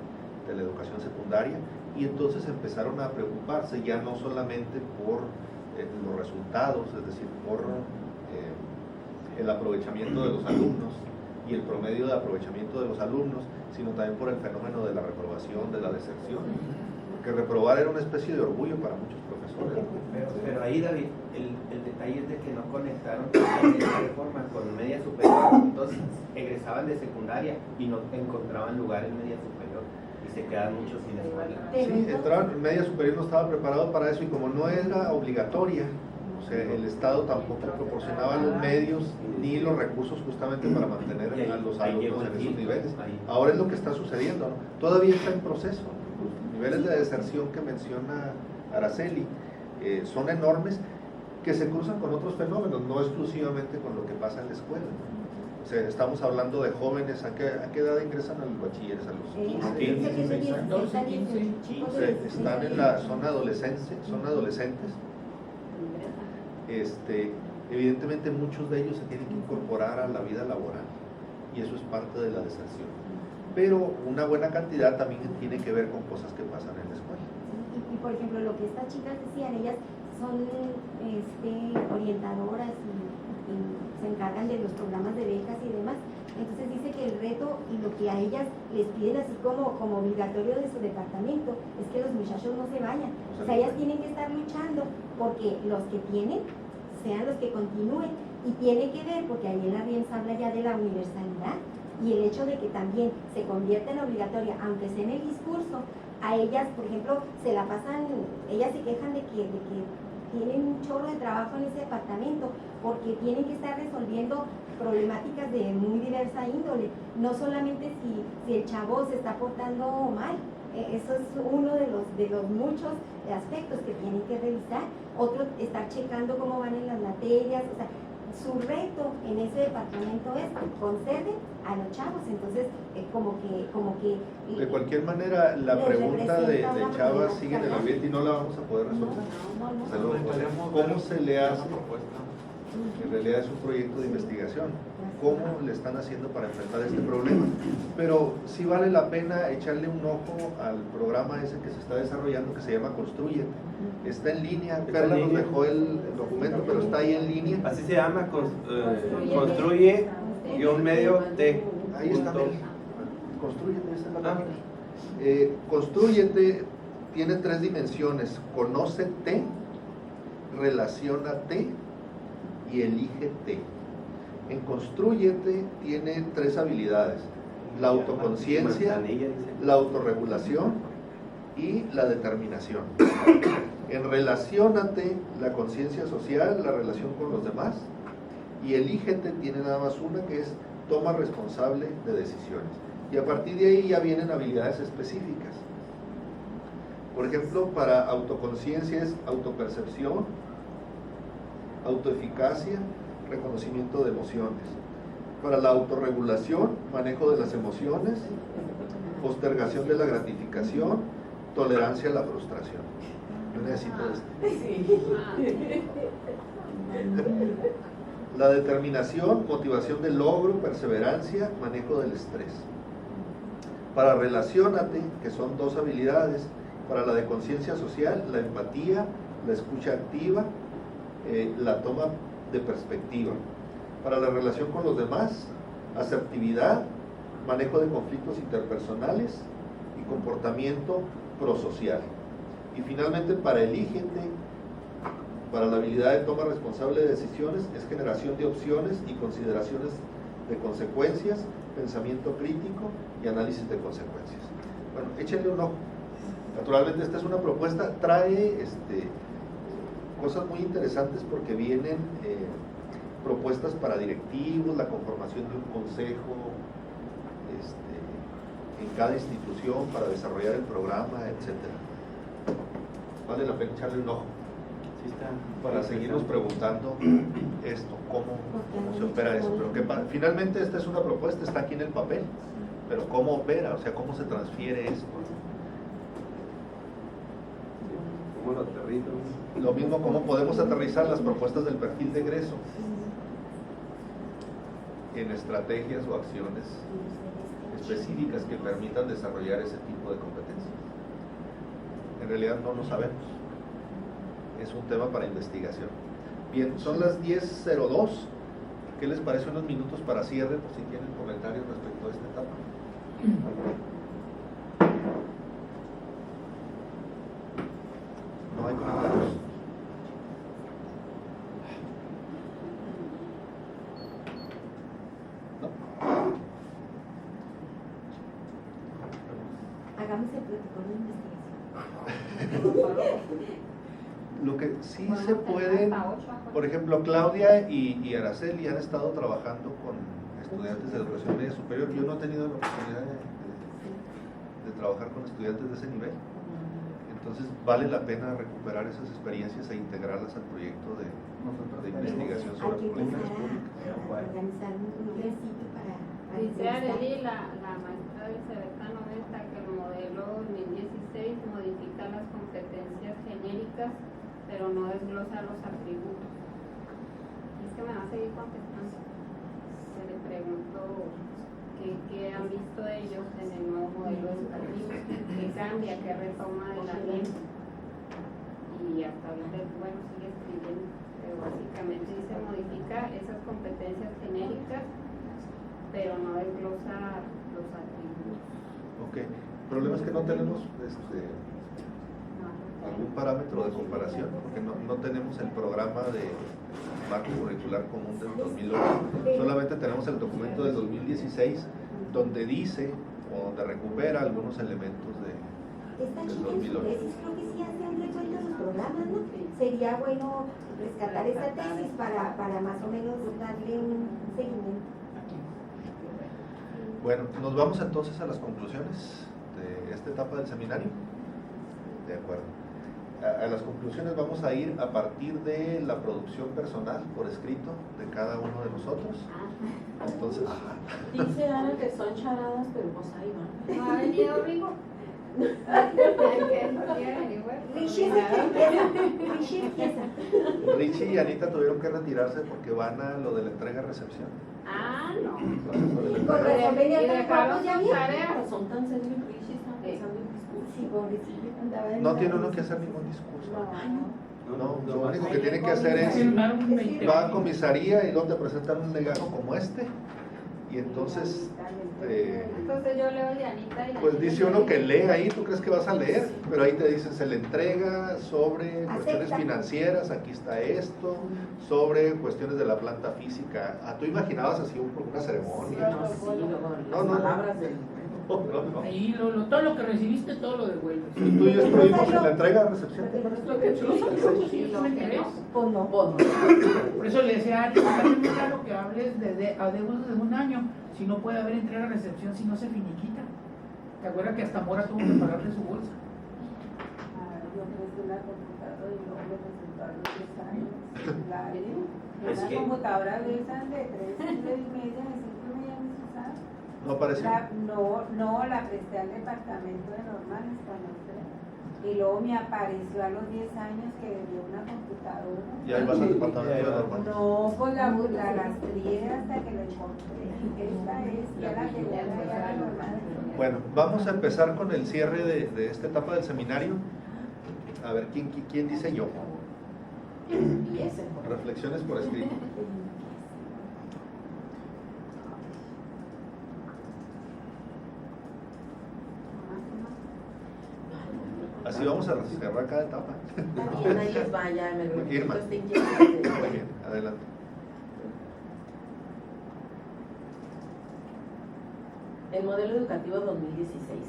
la educación secundaria, y entonces empezaron a preocuparse ya no solamente por los resultados, es decir, por el aprovechamiento de los alumnos y el promedio de aprovechamiento de los alumnos, sino también por el fenómeno de la reprobación, de la deserción, porque reprobar era una especie de orgullo para muchos profesores. Pero ahí, David, el detalle es de que no conectaron esa reforma con media superior, entonces egresaban de secundaria y no encontraban lugar en media superior y se quedan muchos sin escuela. Sí, entraban en media superior, no estaba preparado para eso, y como no era obligatoria, o sea, el Estado tampoco proporcionaba los medios ni los recursos justamente para mantener a los alumnos en esos niveles. Ahora es lo que está sucediendo, ¿no? Todavía está en proceso. Los niveles de deserción que menciona Araceli son enormes, que se cruzan con otros fenómenos, no exclusivamente con lo que pasa en la escuela. O sea, estamos hablando de jóvenes, ¿a qué edad ingresan a los bachilleres? A los 15, 16 años. O sea, están en la zona adolescentes, Evidentemente muchos de ellos se tienen que incorporar a la vida laboral y eso es parte de la deserción. Pero una buena cantidad también tiene que ver con cosas que pasan en la escuela. Y por ejemplo, lo que estas chicas decían, ellas son orientadoras y se encargan de los programas de becas y demás. Entonces dice que el reto y lo que a ellas les piden así como obligatorio de su departamento es que los muchachos no se vayan. O sea, ellas tienen que estar luchando porque los que tienen sean los que continúen. Y tiene que ver, porque ahí en la RIEMS habla ya de la universalidad y el hecho de que también se convierta en obligatoria, aunque sea en el discurso, a ellas, por ejemplo, se la pasan, ellas se quejan de que tienen un chorro de trabajo en ese departamento porque tienen que estar resolviendo problemáticas de muy diversa índole, no solamente si el chavo se está portando mal, eso es uno de los muchos aspectos que tienen que revisar. Otro, estar checando cómo van en las materias, o sea, su reto en ese departamento es conserven a los chavos. Entonces como que de cualquier manera la pregunta de Chava sigue en el ambiente y no la vamos a poder resolver. No. ¿Cómo se le hace? En realidad es un proyecto de investigación. ¿Cómo le están haciendo para enfrentar este problema? Pero sí vale la pena echarle un ojo al programa ese que se está desarrollando que se llama Construye. Está en línea, Carla nos dejó el documento, pero está ahí en línea. Así se llama, construye guión medio de. Ahí está, Construyete, esa es la página. Construyete tiene 3 dimensiones: conócete, relaciónate y elígete. En Construyete tiene 3 habilidades: la autoconciencia, la autorregulación y la determinación. En Relaciónate, la conciencia social, la relación con los demás, y Elígete tiene nada más una, que es toma responsable de decisiones. Y a partir de ahí ya vienen habilidades específicas. Por ejemplo, para autoconciencia es autopercepción, autoeficacia, reconocimiento de emociones. Para la autorregulación, manejo de las emociones, postergación de la gratificación, tolerancia a la frustración. Yo necesito La determinación, motivación del logro, perseverancia, manejo del estrés. Para Relaciónate, que son 2 habilidades, para la de conciencia social, la empatía, la escucha activa, la toma de perspectiva. Para la relación con los demás, asertividad, manejo de conflictos interpersonales y comportamiento prosocial. Y finalmente, para Elígete, para la habilidad de toma responsable de decisiones, es generación de opciones y consideraciones de consecuencias, pensamiento crítico y análisis de consecuencias. Bueno, échenle un ojo. Naturalmente esta es una propuesta, trae cosas muy interesantes porque vienen propuestas para directivos, la conformación de un consejo en cada institución para desarrollar el programa, etcétera. Vale la pena echarle un ojo para seguirnos preguntando esto, cómo se opera eso. Pero que finalmente esta es una propuesta, está aquí en el papel, pero cómo opera, o sea, cómo se transfiere esto. ¿Cómo lo aterrizo? Lo mismo, cómo podemos aterrizar las propuestas del perfil de egreso en estrategias o acciones específicas que permitan desarrollar ese tipo de competencias. En realidad no lo sabemos. Es un tema para investigación. Bien, son las 10:02. ¿Qué les parece unos minutos para cierre, por si tienen comentarios respecto a esta etapa? ¿No hay comentarios? ¿No? Hagamos el protocolo de investigación. Lo que sí se puede, por ejemplo, Claudia y Araceli han estado trabajando con estudiantes de educación media superior. Yo no he tenido la oportunidad de trabajar con estudiantes de ese nivel. Entonces vale la pena recuperar esas experiencias e integrarlas al proyecto de investigación sobre políticas públicas. Organizar un sitio para dice Arely, la maestra del CBK 90, que el modelo 2016 modifica las competencias genéricas pero no desglosa los atributos. Y que me va a seguir contestando. Se le preguntó qué han visto ellos en el nuevo modelo educativo, qué cambia, qué retoma de la gente. Y hasta ahorita, bueno, sigue escribiendo, pero básicamente dice modifica esas competencias genéricas, pero no desglosa los atributos. Ok, el problema es que no tenemos algún parámetro de comparación, porque no tenemos el programa de marco curricular común del 2008, solamente tenemos el documento del 2016, donde dice o donde recupera algunos elementos Esta del chica en su 2008. tesis creo que sí hacían recuento sus programas, ¿no? Sería bueno rescatar esta tesis para más o menos darle un seguimiento. Bueno, nos vamos entonces a las conclusiones de esta etapa del seminario. De acuerdo. A las conclusiones vamos a ir a partir de la producción personal por escrito de cada uno de nosotros. Entonces, Dice Ana que son charadas, pero pues ahí van. ¿No ha venido Rigo? Richie empieza. Richie y Anita tuvieron que retirarse porque van a lo de la entrega-recepción. Ah, no. Con razón venían tan guapos ya bien. Pero son tan serios, Richie está pensando en discurso. Sí, pobrecillo, andaba en No la- tiene uno que hacer ningún discurso. No, lo único que Ahí tiene en que hacer es Firmar un 20. va a comisaría y donde presentan un legajo como este, y entonces Entonces yo leo el de Anita y pues dice uno que lee ahí, tú crees que vas a leer, pero ahí te dicen se le entrega sobre cuestiones Acepta. financieras, aquí está esto, sobre cuestiones de la planta física. Tú imaginabas así una ceremonia. No, sí, luego No, las no. palabras del No, no. Ahí todo lo que recibiste, todo lo devuelves. Tú y yo estuvimos en la entrega-recepción. Lo que tú sí, lo que ves. Pues no. Por eso le decía a Ari, está muy claro que hables de adeudos de un año, si no puede haber entrega-recepción, si no se finiquita. ¿Te acuerdas que hasta Mora tuvo que pagarle su bolsa? Yo presté una computadora y luego me presentó a los 10 años. Es Una que- computadora de esas de 3 kilos y media, de 5 millones usadas. No apareció. No, la presté al departamento de normales cuando entré. Y luego me apareció a los 10 años que debía una computadora. Y ahí vas al departamento de normal. No, pues la rastré hasta que lo encontré. Esta es, ya la tenía ya normal. Bueno, vamos a empezar con el cierre de esta etapa del seminario. A ver, ¿quién dice yo? Empiecen. Reflexiones por escrito. Así vamos a cerrar cada etapa. También ahí les vaya, me Irma. está inquietante. Muy bien, adelante. El modelo educativo 2016.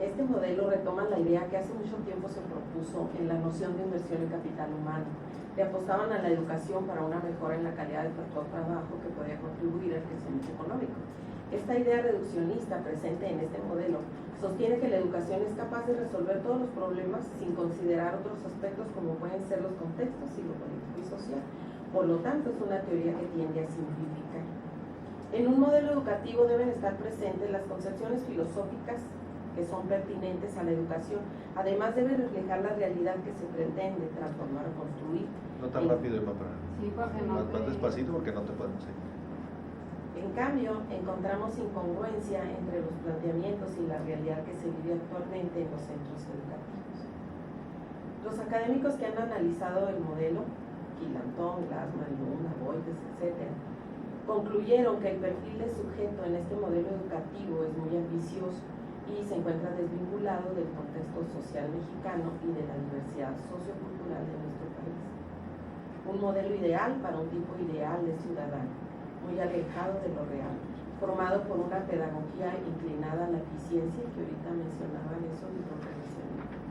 Este modelo retoma la idea que hace mucho tiempo se propuso en la noción de inversión en capital humano. Le apostaban a la educación para una mejora en la calidad de nuestro trabajo que podía contribuir al crecimiento económico. Esta idea reduccionista presente en este modelo sostiene que la educación es capaz de resolver todos los problemas sin considerar otros aspectos como pueden ser los contextos y lo político y social. Por lo tanto, es una teoría que tiende a simplificar. En un modelo educativo deben estar presentes las concepciones filosóficas que son pertinentes a la educación. Además, debe reflejar la realidad que se pretende transformar o construir. No tan rápido, Irma, para Sí, porque no más te- despacito porque no te podemos seguir. En cambio, encontramos incongruencia entre los planteamientos y la realidad que se vive actualmente en los centros educativos. Los académicos que han analizado el modelo, Quilantón, Glassman, Luna, Boites, etc., concluyeron que el perfil de sujeto en este modelo educativo es muy ambicioso y se encuentra desvinculado del contexto social mexicano y de la diversidad sociocultural de nuestro país. Un modelo ideal para un tipo ideal de ciudadano, muy alejado de lo real, formado por una pedagogía inclinada a la eficiencia, que ahorita mencionaban eso de los relacionamientos,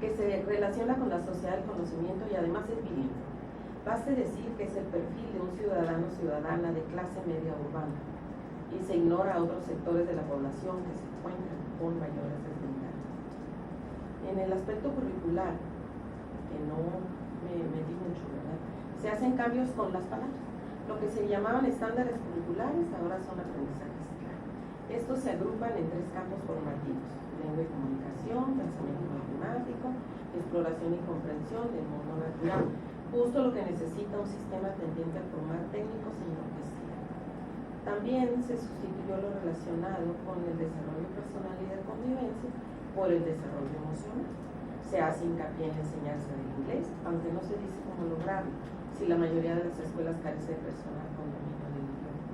que se relaciona con la sociedad del conocimiento y además es bilingüe. Baste decir que es el perfil de un ciudadano o ciudadana de clase media urbana y se ignora a otros sectores de la población que se encuentran con mayores desventajas. En el aspecto curricular, que no me metí mucho, ¿verdad?, se hacen cambios con las palabras. Lo que se llamaban estándares curriculares ahora son aprendizajes clave. Estos se agrupan en 3 campos formativos: lengua y comunicación, pensamiento matemático, exploración y comprensión del mundo natural. justo lo que necesita un sistema tendiente a formar técnicos en lo que sea. También se sustituyó lo relacionado con el desarrollo personal y de convivencia por el desarrollo emocional. Se hace hincapié en enseñarse el inglés, aunque no se dice cómo lograrlo, si la mayoría de las escuelas carece de personal con dominio del idioma.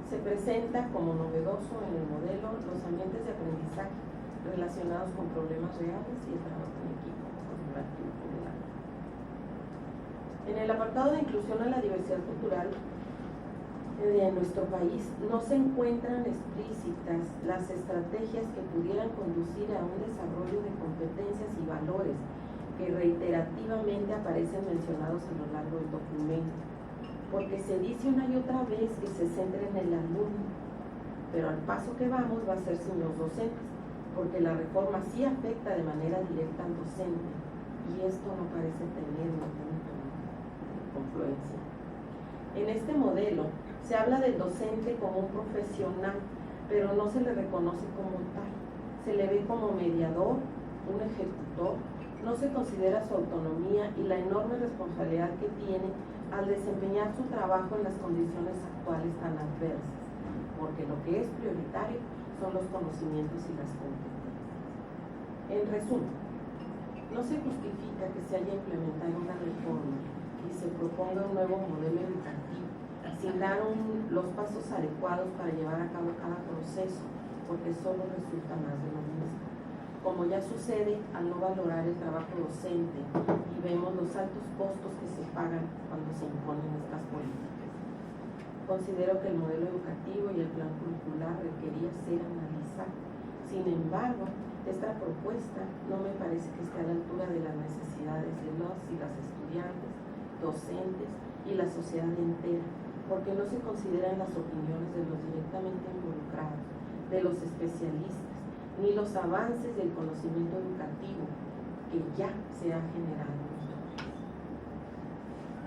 Se presenta como novedoso en el modelo los ambientes de aprendizaje relacionados con problemas reales y el trabajo en equipo colaborativo general. En el apartado de inclusión a la diversidad cultural de nuestro país no se encuentran explícitas las estrategias que pudieran conducir a un desarrollo de competencias y valores que reiterativamente aparecen mencionados a lo largo del documento, porque se dice una y otra vez que se centra en el alumno, pero al paso que vamos va a ser sin los docentes, porque la reforma sí afecta de manera directa al docente y esto no parece tener un punto de confluencia. En este modelo se habla del docente como un profesional, pero no se le reconoce como tal. Se le ve como mediador, un ejecutor, no se considera su autonomía y la enorme responsabilidad que tiene al desempeñar su trabajo en las condiciones actuales tan adversas, porque lo que es prioritario son los conocimientos y las competencias. En resumen, no se justifica que se haya implementado una reforma y se proponga un nuevo modelo educativo sin dar los pasos adecuados para llevar a cabo cada proceso, porque solo resulta más de lo mismo. Como ya sucede al no valorar el trabajo docente y vemos los altos costos que se pagan cuando se imponen estas políticas. Considero que el modelo educativo y el plan curricular requería ser analizado. Sin embargo, esta propuesta no me parece que esté a la altura de las necesidades de los y las estudiantes, docentes y la sociedad entera, porque no se consideran las opiniones de los directamente involucrados, de los especialistas, ni los avances del conocimiento educativo que ya se ha generado en nuestro país.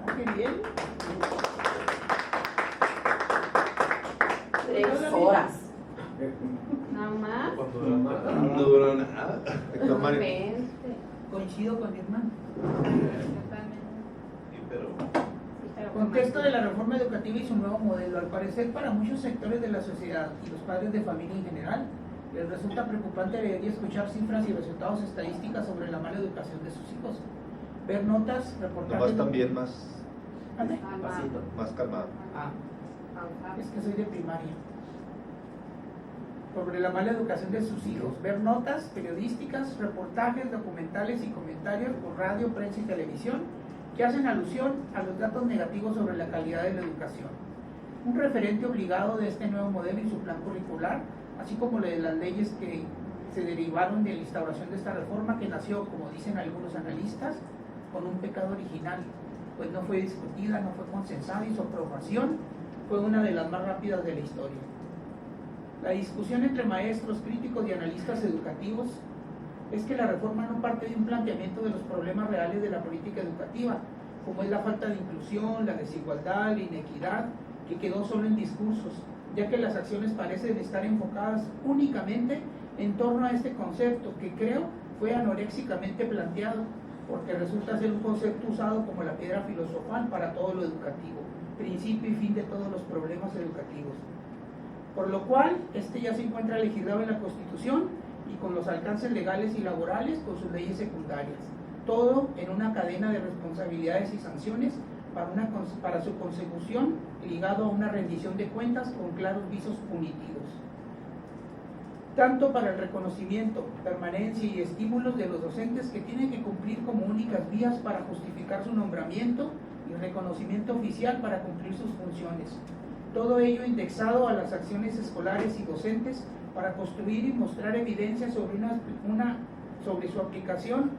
¡Qué bien! 3 horas. Nada más. No duró nada. Coincido con mi hermano. Pero Contexto de la reforma educativa y su nuevo modelo. Al parecer, para muchos sectores de la sociedad y los padres de familia en general, les resulta preocupante leer y escuchar cifras y resultados estadísticas sobre la mala educación de sus hijos. Ver notas, reportajes... Nomás también más Pasito. Más calmado. Es que soy de primaria. Sobre la mala educación de sus hijos. Ver notas periodísticas, reportajes, documentales y comentarios por radio, prensa y televisión que hacen alusión a los datos negativos sobre la calidad de la educación. Un referente obligado de este nuevo modelo y su plan curricular, así como de las leyes que se derivaron de la instauración de esta reforma, que nació, como dicen algunos analistas, con un pecado original, pues no fue discutida, no fue consensada y su aprobación fue una de las más rápidas de la historia. La discusión entre maestros, críticos y analistas educativos es que la reforma no parte de un planteamiento de los problemas reales de la política educativa, como es la falta de inclusión, la desigualdad, la inequidad, que quedó solo en discursos, ya que las acciones parecen estar enfocadas únicamente en torno a este concepto, que creo fue anoréxicamente planteado, porque resulta ser un concepto usado como la piedra filosofal para todo lo educativo, principio y fin de todos los problemas educativos. Por lo cual, este ya se encuentra legislado en la Constitución y con los alcances legales y laborales con sus leyes secundarias, todo en una cadena de responsabilidades y sanciones para su consecución, ligado a una rendición de cuentas con claros visos punitivos, tanto para el reconocimiento, permanencia y estímulos de los docentes, que tienen que cumplir como únicas vías para justificar su nombramiento y reconocimiento oficial para cumplir sus funciones. Todo ello indexado a las acciones escolares y docentes para construir y mostrar evidencia sobre su aplicación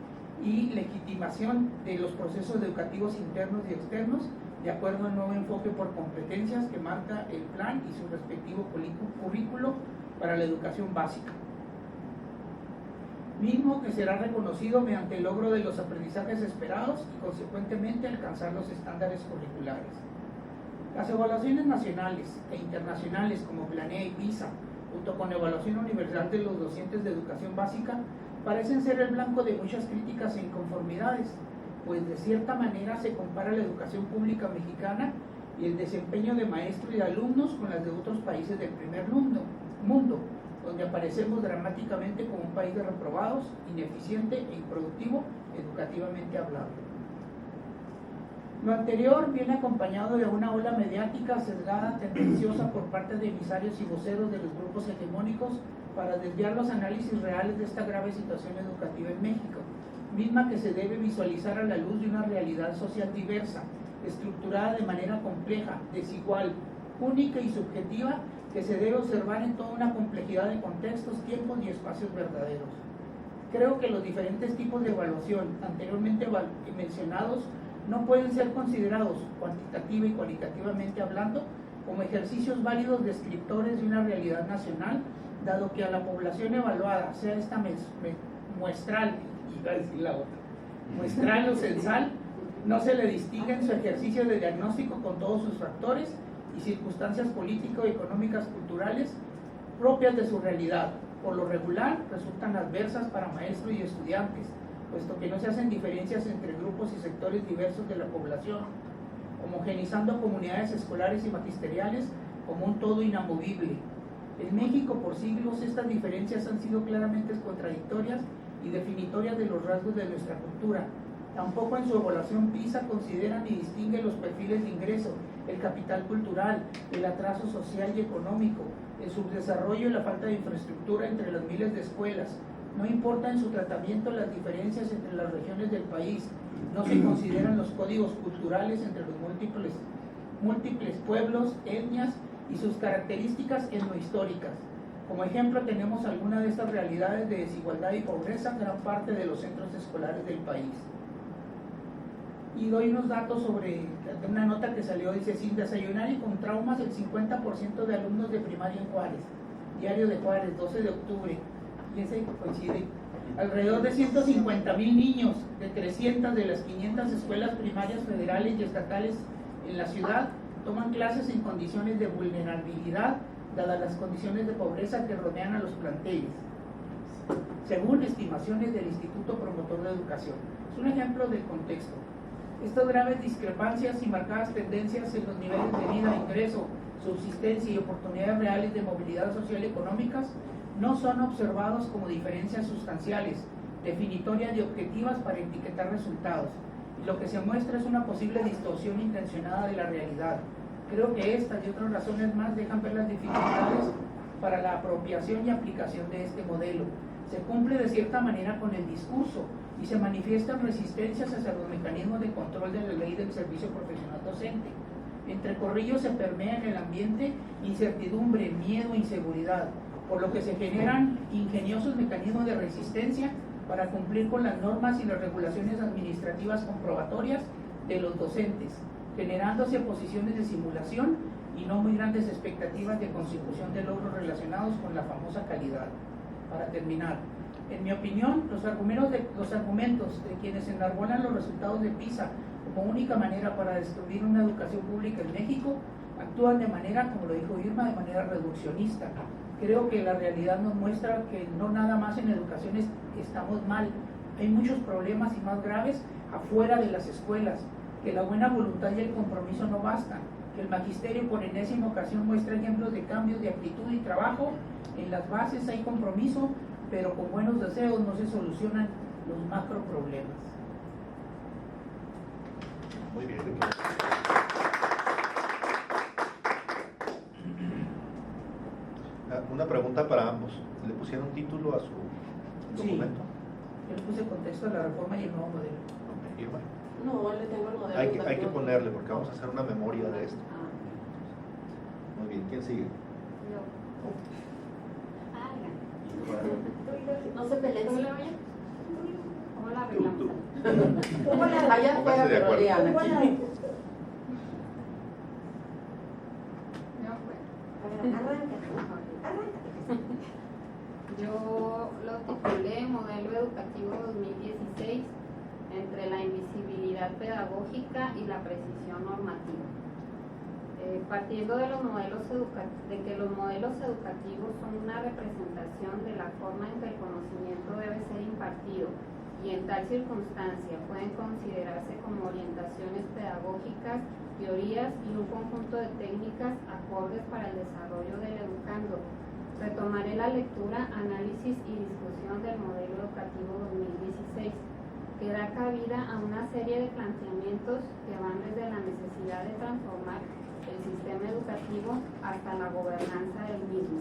y legitimación de los procesos educativos internos y externos, de acuerdo al nuevo enfoque por competencias que marca el plan y su respectivo currículo para la educación básica, mismo que será reconocido mediante el logro de los aprendizajes esperados y consecuentemente alcanzar los estándares curriculares. Las evaluaciones nacionales e internacionales como Planea y PISA, junto con la evaluación universal de los docentes de educación básica, parecen ser el blanco de muchas críticas e inconformidades, pues de cierta manera se compara la educación pública mexicana y el desempeño de maestros y alumnos con las de otros países del primer mundo, donde aparecemos dramáticamente como un país de reprobados, ineficiente e improductivo educativamente hablando. Lo anterior viene acompañado de una ola mediática sesgada, tendenciosa por parte de emisarios y voceros de los grupos hegemónicos para desviar los análisis reales de esta grave situación educativa en México, misma que se debe visualizar a la luz de una realidad social diversa, estructurada de manera compleja, desigual, única y subjetiva, que se debe observar en toda una complejidad de contextos, tiempos y espacios verdaderos. Creo que los diferentes tipos de evaluación anteriormente mencionados no pueden ser considerados, cuantitativa y cualitativamente hablando, como ejercicios válidos descriptores de una realidad nacional, dado que a la población evaluada, sea esta muestral, iba a decir la otra, muestral o censal, no se le distingue en su ejercicio de diagnóstico con todos sus factores y circunstancias político-económicas culturales propias de su realidad. Por lo regular, resultan adversas para maestros y estudiantes, puesto que no se hacen diferencias entre grupos y sectores diversos de la población, homogenizando comunidades escolares y magisteriales como un todo inamovible. En México, por siglos, estas diferencias han sido claramente contradictorias y definitorias de los rasgos de nuestra cultura. Tampoco en su evaluación PISA consideran ni distinguen los perfiles de ingreso, el capital cultural, el atraso social y económico, el subdesarrollo y la falta de infraestructura entre las miles de escuelas. No importa en su tratamiento las diferencias entre las regiones del país, no se consideran los códigos culturales entre los múltiples pueblos, etnias y sus características etnohistóricas. Como ejemplo tenemos algunas de estas realidades de desigualdad y pobreza en gran parte de los centros escolares del país. Y doy unos datos sobre una nota que salió, dice: sin desayunar y con traumas, el 50% de alumnos de primaria en Juárez. Diario de Juárez, 12 de octubre. Fíjense que coincide. Alrededor de 150,000 niños de 300 de las 500 escuelas primarias federales y estatales en la ciudad toman clases en condiciones de vulnerabilidad, dadas las condiciones de pobreza que rodean a los planteles, según estimaciones del Instituto Promotor de Educación. Es un ejemplo del contexto. Estas graves discrepancias y marcadas tendencias en los niveles de vida, ingreso, subsistencia y oportunidades reales de movilidad social y económicas no son observados como diferencias sustanciales, definitorias y objetivas para etiquetar resultados. Y lo que se muestra es una posible distorsión intencionada de la realidad. Creo que estas y otras razones más dejan ver las dificultades para la apropiación y aplicación de este modelo. Se cumple de cierta manera con el discurso y se manifiestan resistencias hacia los mecanismos de control de la ley del servicio profesional docente. Entre corrillos se permea en el ambiente incertidumbre, miedo e inseguridad, por lo que se generan ingeniosos mecanismos de resistencia para cumplir con las normas y las regulaciones administrativas comprobatorias de los docentes, generándose posiciones de simulación y no muy grandes expectativas de consecución de logros relacionados con la famosa calidad. Para terminar, en mi opinión, los argumentos de quienes enarbolan los resultados de PISA como única manera para destruir una educación pública en México actúan de manera, como lo dijo Irma, de manera reduccionista. Creo que la realidad nos muestra que no nada más en educación estamos mal, hay muchos problemas y más graves afuera de las escuelas, que la buena voluntad y el compromiso no bastan, que el magisterio por enésima ocasión muestra ejemplos de cambios de actitud y trabajo. En las bases hay compromiso, pero con buenos deseos no se solucionan los macro problemas. Muy bien. Una pregunta para ambos. ¿Le pusieron título a su documento? Sí, yo le puse contexto de la reforma y el nuevo modelo. Okay, bueno. No, le tengo el modelo. Hay que ponerle porque vamos a hacer una memoria de esto. Muy bien, ¿quién sigue? No se peleen. ¿Cómo la arreglamos? ¿Cómo la allá afuera, pero lean aquí? Yo lo titulé Modelo Educativo 2016 entre la invisibilidad pedagógica y la precisión normativa. Partiendo de que los modelos educativos son una representación de la forma en que el conocimiento debe ser impartido y en tal circunstancia pueden considerarse como orientaciones pedagógicas, teorías y un conjunto de técnicas acordes para el desarrollo del educando. Retomaré la lectura, análisis y discusión del modelo educativo 2016, que da cabida a una serie de planteamientos que van desde la necesidad de transformar el sistema educativo hasta la gobernanza del mismo.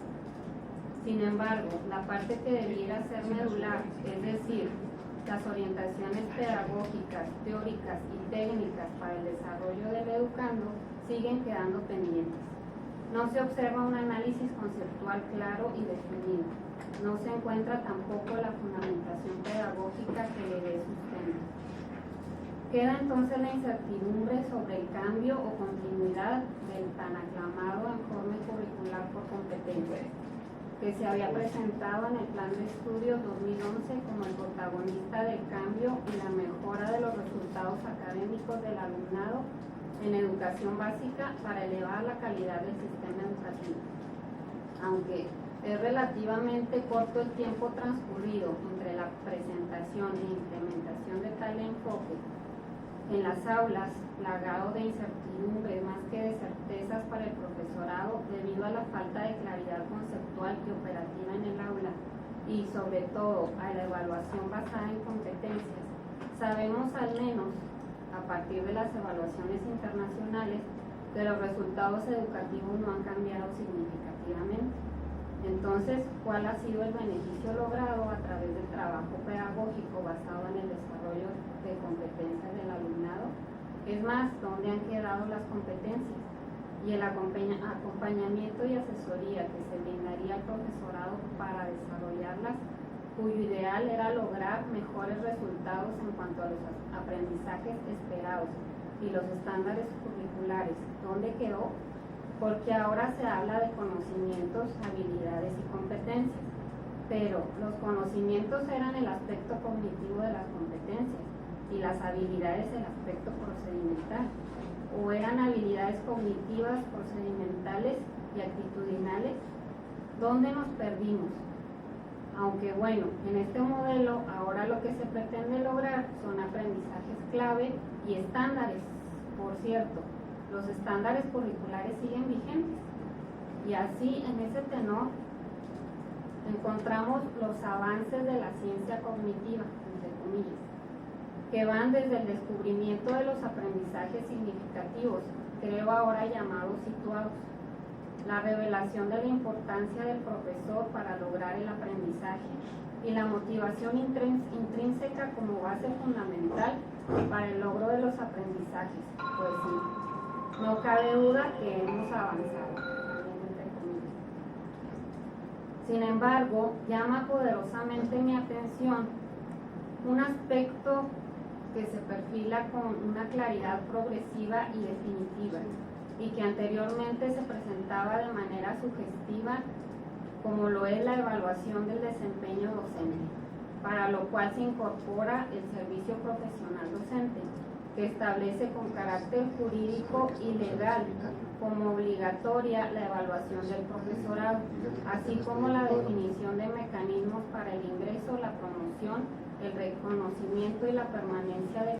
Sin embargo, la parte que debiera ser medular, es decir, las orientaciones pedagógicas, teóricas y técnicas para el desarrollo del educando, siguen quedando pendientes. No se observa un análisis conceptual claro y definido. No se encuentra tampoco la fundamentación pedagógica que le dé sustento. Queda entonces la incertidumbre sobre el cambio o continuidad del tan aclamado informe curricular por competencias, que se había presentado en el Plan de Estudios 2011 como el protagonista del cambio y la mejora de los resultados académicos del alumnado en educación básica para elevar la calidad del sistema educativo. Aunque es relativamente corto el tiempo transcurrido entre la presentación e implementación de tal enfoque, en las aulas, plagado de incertidumbre más que de certezas para el profesorado debido a la falta de claridad conceptual y operativa en el aula y sobre todo a la evaluación basada en competencias, sabemos al menos a partir de las evaluaciones internacionales que los resultados educativos no han cambiado significativamente. Entonces, ¿cuál ha sido el beneficio logrado a través del trabajo pedagógico basado en el desarrollo de competencias del alumnado? Es más, ¿dónde han quedado las competencias? Y el acompañamiento y asesoría que se brindaría al profesorado para desarrollarlas, cuyo ideal era lograr mejores resultados en cuanto a los aprendizajes esperados y los estándares curriculares. ¿Dónde quedó? Porque ahora se habla de conocimientos, habilidades y competencias, pero los conocimientos eran el aspecto cognitivo de las competencias y las habilidades el aspecto procedimental, o eran habilidades cognitivas, procedimentales y actitudinales. ¿Dónde nos perdimos? Aunque bueno, en este modelo ahora lo que se pretende lograr son aprendizajes clave y estándares. Por cierto, los estándares curriculares siguen vigentes y así en ese tenor encontramos los avances de la ciencia cognitiva, entre comillas, que van desde el descubrimiento de los aprendizajes significativos, creo ahora llamados situados, la revelación de la importancia del profesor para lograr el aprendizaje y la motivación intrínseca como base fundamental para el logro de los aprendizajes. Pues sí, no cabe duda que hemos avanzado. Sin embargo, llama poderosamente mi atención un aspecto que se perfila con una claridad progresiva y definitiva, y que anteriormente se presentaba de manera sugestiva, como lo es la evaluación del desempeño docente, para lo cual se incorpora el servicio profesional docente, que establece con carácter jurídico y legal como obligatoria la evaluación del profesorado, así como la definición de mecanismos para el ingreso, la promoción, el reconocimiento y la permanencia de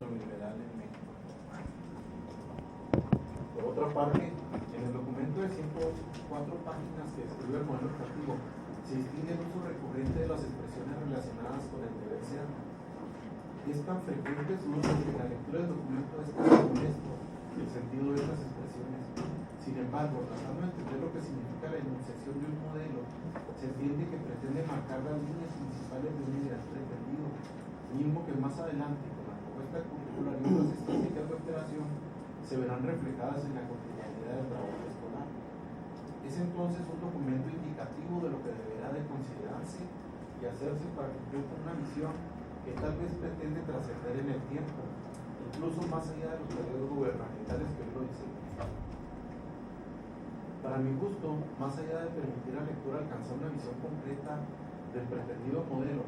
Por otra parte, en el documento de 104 páginas que describe el modelo educativo, se distingue el uso recurrente de las expresiones relacionadas con el deber ser. Es tan frecuente su uso que la lectura del documento es casi molesto el sentido de estas expresiones. Sin embargo, tratando de entender lo que significa la enunciación de un modelo, se entiende que pretende marcar las líneas principales de un ideal pretendido, mismo que más adelante, con la propuesta curricular y otras estrategias de operación, se verán reflejadas en la cotidianidad del trabajo escolar. Es entonces un documento indicativo de lo que deberá de considerarse y hacerse para cumplir con una visión que tal vez pretende trascender en el tiempo, incluso más allá de los periodos gubernamentales que hoy lo diseñan. Para mi gusto, más allá de permitir al lector alcanzar una visión completa del pretendido modelo,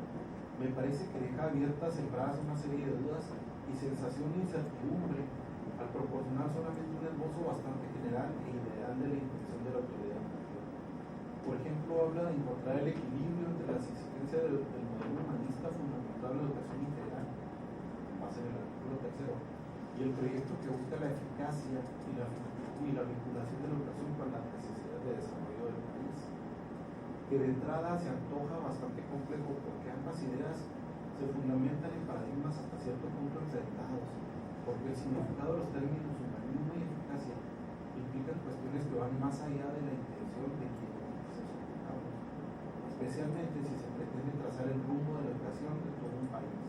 me parece que deja abiertas sembradas una serie de dudas y sensación de incertidumbre al proporcionar solamente un esbozo bastante general e ideal de la intención de la autoridad educativa. Por ejemplo, habla de encontrar el equilibrio entre las exigencias del modelo humanista fundamentado en la educación integral base en el artículo 3, y el proyecto que busca la eficacia y la vinculación de la educación con las necesidades de desarrollo del país, que de entrada se antoja bastante complejo porque ambas ideas se fundamentan en paradigmas hasta cierto punto enfrentados, porque el significado de los términos humanismo y eficacia implican cuestiones que van más allá de la intención de quienes se ejecutamos, especialmente si se pretende trazar el rumbo de la educación de todo un país.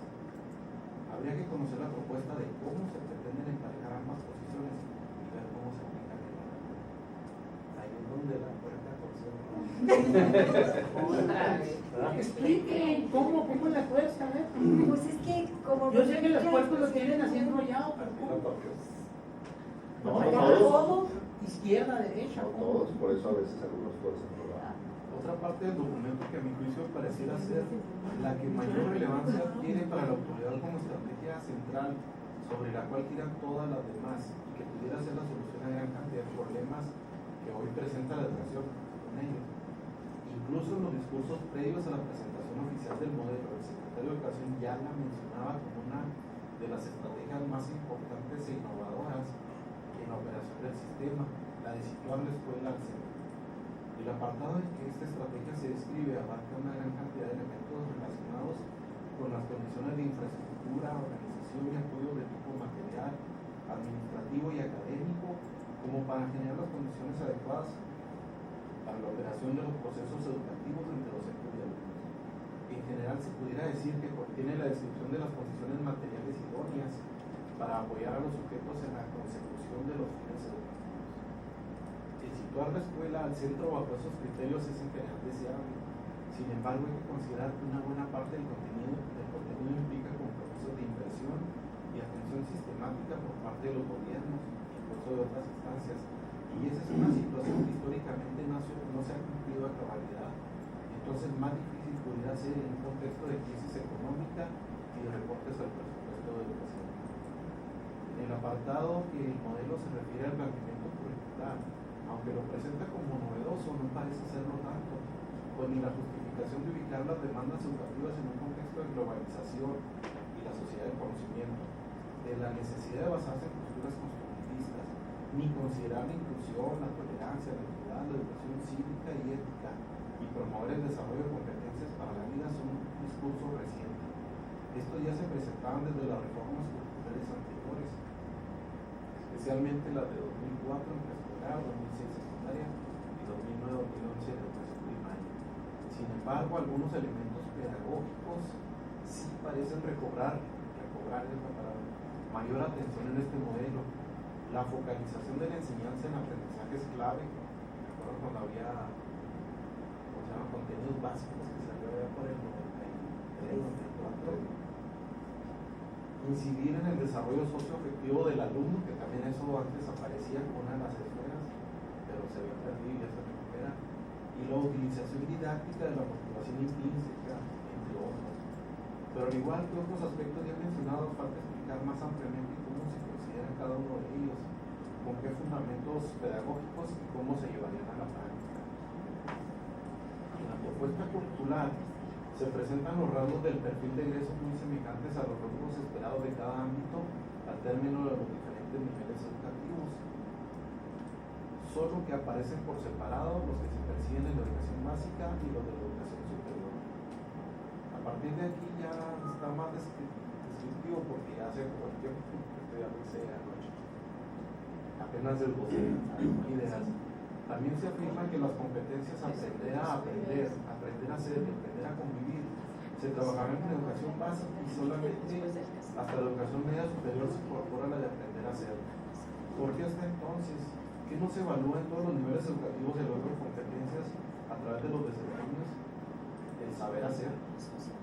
Habría que conocer la propuesta de cómo se pretenden emparejar ambas posiciones y ver cómo se aplican en la realidad. Ahí es donde la puerta Otra vez. Explique cómo la cuesta, a ver. Pues es que como... Yo sé que los puercos lo tienen así enrollado, pero ¿cómo? No, Allá todos. abajo, izquierda, derecha, No ¿cómo? todos, por eso a veces algunos fuerzan por la... Otra parte del documento que a mi juicio pareciera ser la que mayor relevancia tiene para la autoridad como estrategia central sobre la cual giran todas las demás y que pudiera ser la solución a gran cantidad de problemas que hoy presenta la educación con ello. Incluso en los discursos previos a la presentación oficial del modelo, el secretario de Educación ya la mencionaba como una de las estrategias más importantes e innovadoras en la operación del sistema, la de situar la escuela al centro. El apartado en que esta estrategia se describe abarca una gran cantidad de elementos relacionados con las condiciones de infraestructura, organización y apoyo de tipo material, administrativo y académico, como para generar las condiciones adecuadas para la operación de los procesos educativos entre docentes y alumnos. En general se pudiera decir que contiene la descripción de las condiciones materiales idóneas para apoyar a los sujetos en la consecución de los fines educativos. El situar la escuela al centro bajo esos criterios es en general deseable. Sin embargo, hay que considerar que una buena parte del contenido implica compromisos de inversión y atención sistemática por parte de los gobiernos, incluso de otras instancias. Y esa es una situación que históricamente no se ha cumplido a cabalidad. Entonces, más difícil pudiera ser en un contexto de crisis económica y de recortes al presupuesto de educación. En el apartado que el modelo se refiere al blanqueamiento curricular, aunque lo presenta como novedoso, no parece serlo tanto, pues ni la justificación de ubicar las demandas educativas en un contexto de globalización y la sociedad del conocimiento, de la necesidad de basarse en posturas constructivistas, ni considerar la inclusión, la tolerancia, la equidad, la educación cívica y ética, y promover el desarrollo de competencias para la vida son un discurso reciente. Estos ya se presentaban desde las reformas curriculares anteriores, especialmente las de 2004 en preescolar, 2006 en secundaria y 2009-2011 en educación primaria. Sin embargo, algunos elementos pedagógicos sí parecen recobrar esta palabra, mayor atención en este modelo. La focalización de la enseñanza en aprendizajes clave, me acuerdo cuando había contenidos básicos que salió ya por el 93-94, incidir en el desarrollo socioafectivo del alumno, que también eso antes aparecía con una de las esferas, pero se había perdido y ya se recupera, y la utilización didáctica de la motivación intrínseca, entre otros. Pero al igual que otros aspectos ya mencionados, falta explicar más ampliamente cómo se considera cada uno de ellos, con qué fundamentos pedagógicos y cómo se llevarían a la práctica. En la propuesta curricular se presentan los rasgos del perfil de egreso muy semejantes a los rasgos esperados de cada ámbito al término de los diferentes niveles educativos, solo que aparecen por separado los que se persiguen en la educación básica y los de la educación superior. A partir de aquí ya está más descriptivo porque ya hace como el tiempo que estoy a anoche. Apenas esbocé ideas. También se afirma que las competencias aprender a aprender, aprender a ser, aprender a convivir, se trabajarán en educación básica y solamente hasta la educación media superior se incorpora la de aprender a ser. ¿Por qué hasta entonces? ¿Qué no se evalúa en todos los niveles educativos el logro de competencias a través de los desempeños? El saber hacer.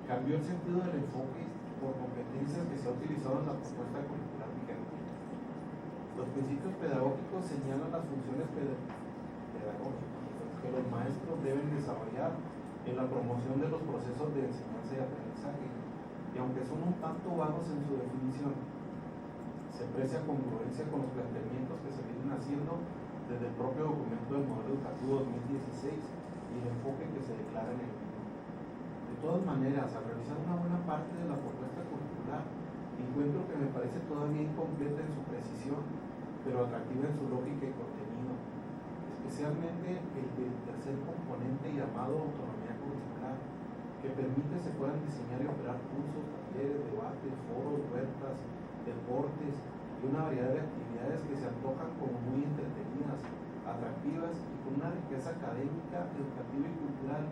Cambió el sentido del enfoque por competencias que se ha utilizado en la propuesta curricular vigente. Los principios pedagógicos señalan las funciones pedagógicas que los maestros deben desarrollar en la promoción de los procesos de enseñanza y aprendizaje, y aunque son un tanto vagos en su definición, se aprecia congruencia con los planteamientos que se vienen haciendo desde el propio documento del modelo educativo 2016 y el enfoque que se declara en el mismo. De todas maneras, al revisar una buena parte de la propuesta curricular, encuentro que me parece todavía incompleta en su precisión, pero atractiva en su lógica y contenido, especialmente el del tercer componente llamado autonomía curricular, que permite se puedan diseñar y operar cursos, talleres, debates, foros, huertas, deportes y una variedad de actividades que se antojan como muy entretenidas, atractivas y con una riqueza académica, educativa y cultural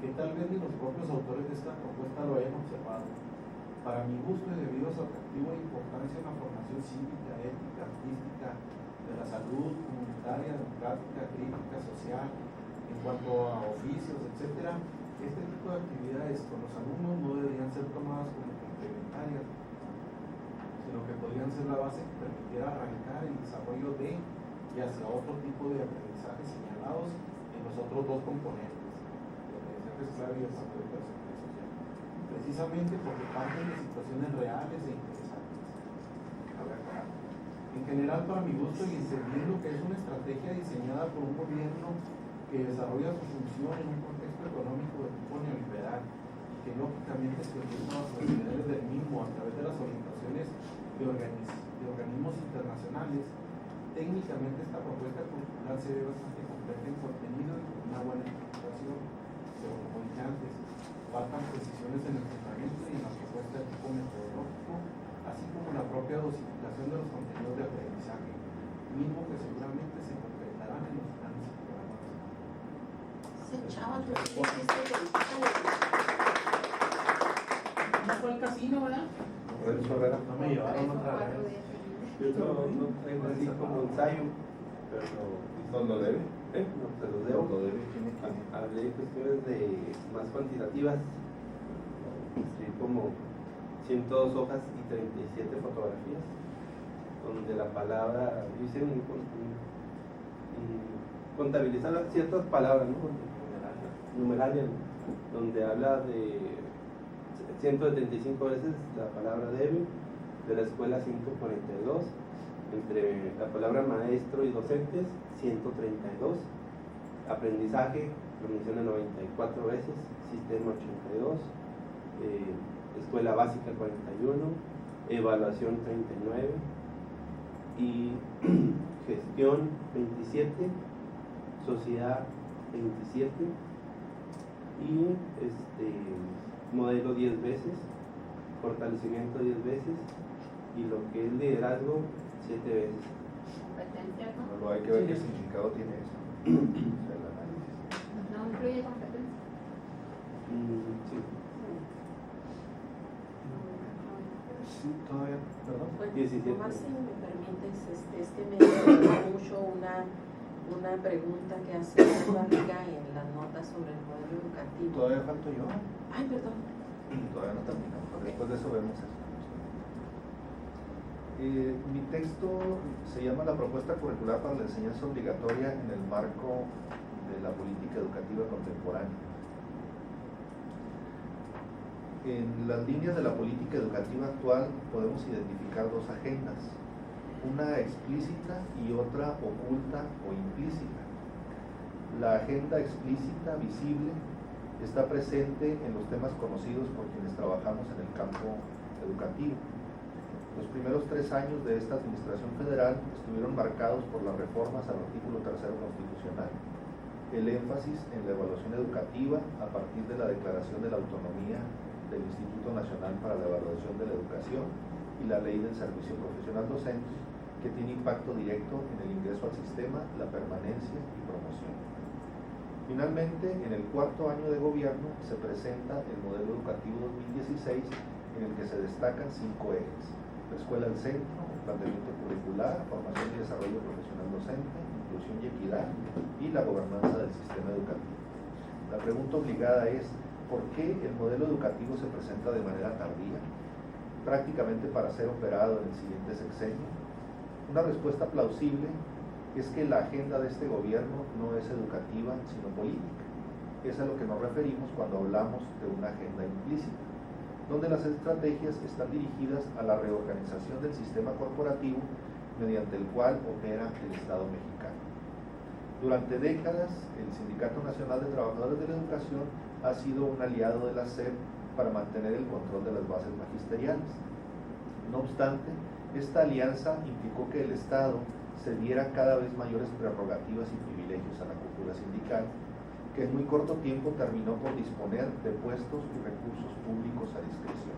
que tal vez ni los propios autores de esta propuesta lo hayan observado. Para mi gusto y debido a su atractivo e importancia en la formación cívica, ética, artística, de la salud comunitaria, democrática, crítica, social, en cuanto a oficios, etc., este tipo de actividades con los alumnos no deberían ser tomadas como complementarias, sino que podrían ser la base que permitiera arrancar el desarrollo de y hacia otro tipo de aprendizajes señalados en los otros dos componentes, el aprendizaje clave y el factor de personalidad social, precisamente porque parten de situaciones reales e interesantes. En general, para mi gusto y entendiendo que es una estrategia diseñada por un gobierno que desarrolla su función en un contexto económico de tipo neoliberal y que lógicamente se orienta a los niveles del mismo a través de las orientaciones de organismos internacionales, técnicamente esta propuesta curricular se ve bastante completa en contenido y con una buena interpretación, pero como dije antes, faltan precisiones en el fundamento y en la propuesta de tipo metodológico, así como la propia dosificación de los contenidos de aprendizaje, mismo que seguramente se concretarán en los planes y programas. No fue el casino, ¿verdad? No me llevaron otra vez. Yo no tengo así como ensayo, pero ¿No lo debe? no te los debo. Lo debe, tiene que... Hablé de cuestiones más cuantitativas, escribí como 102 hojas y 37 fotografías, donde la palabra, yo hice contabilizar ciertas palabras, ¿no? Numeralia, donde habla de 175 veces la palabra débil, de la escuela 142, entre la palabra maestro y docentes 132, aprendizaje lo menciona 94 veces, sistema 82, escuela básica 41, evaluación 39 y gestión 27, sociedad 27 y modelo 10 veces, fortalecimiento 10 veces y lo que es liderazgo 7 veces. Competencia, ¿no? No, hay que ver qué significado tiene eso. O sea, el análisis. No incluye competencia. Sí. Sí, todavía, perdón. Bueno, 17. nomás si me permites, es que me gustó mucho una pregunta que hace una amiga en las notas sobre el modelo educativo. Todavía falto yo. Ay, perdón. Todavía no terminamos. Después de eso vemos eso. Mi texto se llama La propuesta curricular para la enseñanza obligatoria en el marco de la política educativa contemporánea. En las líneas de la política educativa actual podemos identificar dos agendas, una explícita y otra oculta o implícita. La agenda explícita, visible, está presente en los temas conocidos por quienes trabajamos en el campo educativo. Los primeros 3 años de esta administración federal estuvieron marcados por las reformas al artículo 3º constitucional, el énfasis en la evaluación educativa a partir de la declaración de la autonomía del Instituto Nacional para la Evaluación de la Educación y la Ley del Servicio Profesional Docente, que tiene impacto directo en el ingreso al sistema, la permanencia y promoción. Finalmente, en el 4º año de gobierno se presenta el modelo educativo 2016, en el que se destacan 5 ejes: la escuela al centro, el planteamiento curricular, formación y desarrollo profesional docente, inclusión y equidad, y la gobernanza del sistema educativo. La pregunta obligada es: ¿por qué el modelo educativo se presenta de manera tardía, prácticamente para ser operado en el siguiente sexenio? Una respuesta plausible es que la agenda de este gobierno no es educativa, sino política. Es a lo que nos referimos cuando hablamos de una agenda implícita, donde las estrategias están dirigidas a la reorganización del sistema corporativo mediante el cual opera el Estado mexicano. Durante décadas, el Sindicato Nacional de Trabajadores de la Educación ha sido un aliado de la SEP para mantener el control de las bases magisteriales. No obstante, esta alianza implicó que el Estado cediera cada vez mayores prerrogativas y privilegios a la cúpula sindical, que en muy corto tiempo terminó por disponer de puestos y recursos públicos a discreción.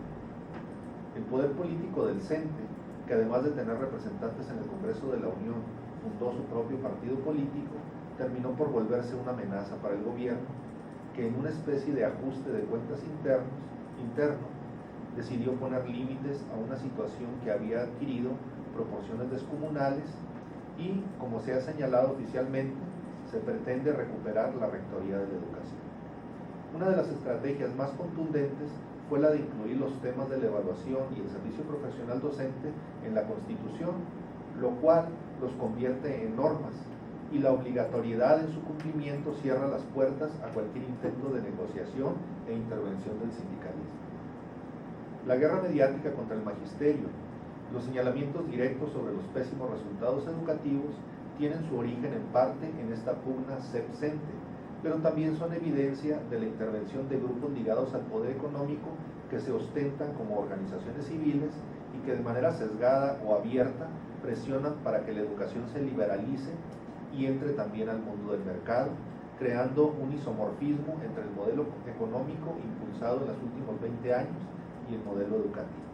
El poder político del CENTE, que además de tener representantes en el Congreso de la Unión, fundó su propio partido político, terminó por volverse una amenaza para el gobierno, que en una especie de ajuste de cuentas interno decidió poner límites a una situación que había adquirido proporciones descomunales y, como se ha señalado oficialmente, se pretende recuperar la Rectoría de la Educación. Una de las estrategias más contundentes fue la de incluir los temas de la evaluación y el servicio profesional docente en la Constitución, lo cual los convierte en normas, y la obligatoriedad en su cumplimiento cierra las puertas a cualquier intento de negociación e intervención del sindicalismo. La guerra mediática contra el magisterio, los señalamientos directos sobre los pésimos resultados educativos tienen su origen en parte en esta pugna CEP-CENTE, pero también son evidencia de la intervención de grupos ligados al poder económico que se ostentan como organizaciones civiles y que de manera sesgada o abierta presionan para que la educación se liberalice y entre también al mundo del mercado, creando un isomorfismo entre el modelo económico impulsado en los últimos 20 años y el modelo educativo.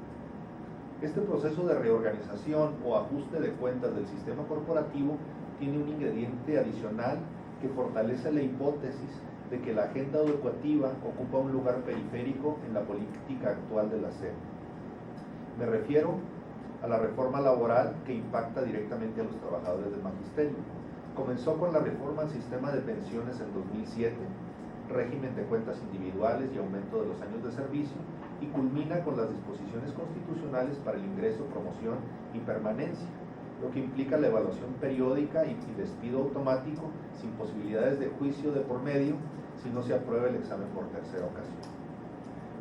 Este proceso de reorganización o ajuste de cuentas del sistema corporativo tiene un ingrediente adicional que fortalece la hipótesis de que la agenda educativa ocupa un lugar periférico en la política actual de la SEP. Me refiero a la reforma laboral que impacta directamente a los trabajadores del magisterio. Comenzó con la reforma al sistema de pensiones en 2007, régimen de cuentas individuales y aumento de los años de servicio, y culmina con las disposiciones constitucionales para el ingreso, promoción y permanencia, lo que implica la evaluación periódica y despido automático sin posibilidades de juicio de por medio si no se aprueba el examen por tercera ocasión.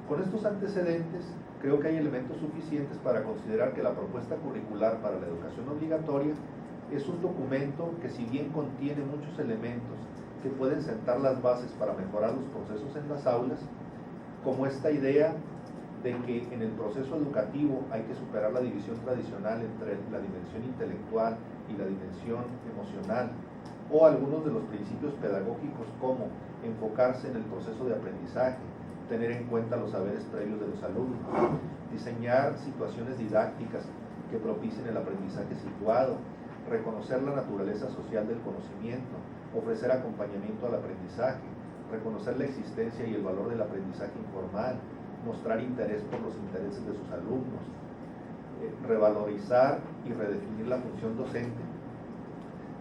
Con estos antecedentes, creo que hay elementos suficientes para considerar que la propuesta curricular para la educación obligatoria es un documento que, si bien contiene muchos elementos que pueden sentar las bases para mejorar los procesos en las aulas, como esta idea de que en el proceso educativo hay que superar la división tradicional entre la dimensión intelectual y la dimensión emocional, o algunos de los principios pedagógicos como enfocarse en el proceso de aprendizaje, tener en cuenta los saberes previos de los alumnos, diseñar situaciones didácticas que propicien el aprendizaje situado, reconocer la naturaleza social del conocimiento, ofrecer acompañamiento al aprendizaje, reconocer la existencia y el valor del aprendizaje informal, mostrar interés por los intereses de sus alumnos, revalorizar y redefinir la función docente.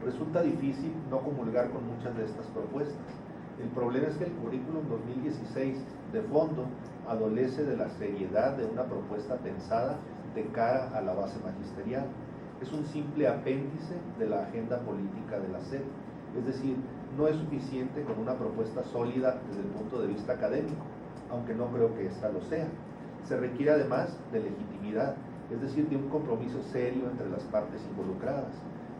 Resulta difícil no comulgar con muchas de estas propuestas. El problema es que el currículum 2016 de fondo adolece de la seriedad de una propuesta pensada de cara a la base magisterial. Es un simple apéndice de la agenda política de la SEP, es decir, no es suficiente con una propuesta sólida desde el punto de vista académico, aunque no creo que ésta lo sea. Se requiere además de legitimidad, es decir, de un compromiso serio entre las partes involucradas,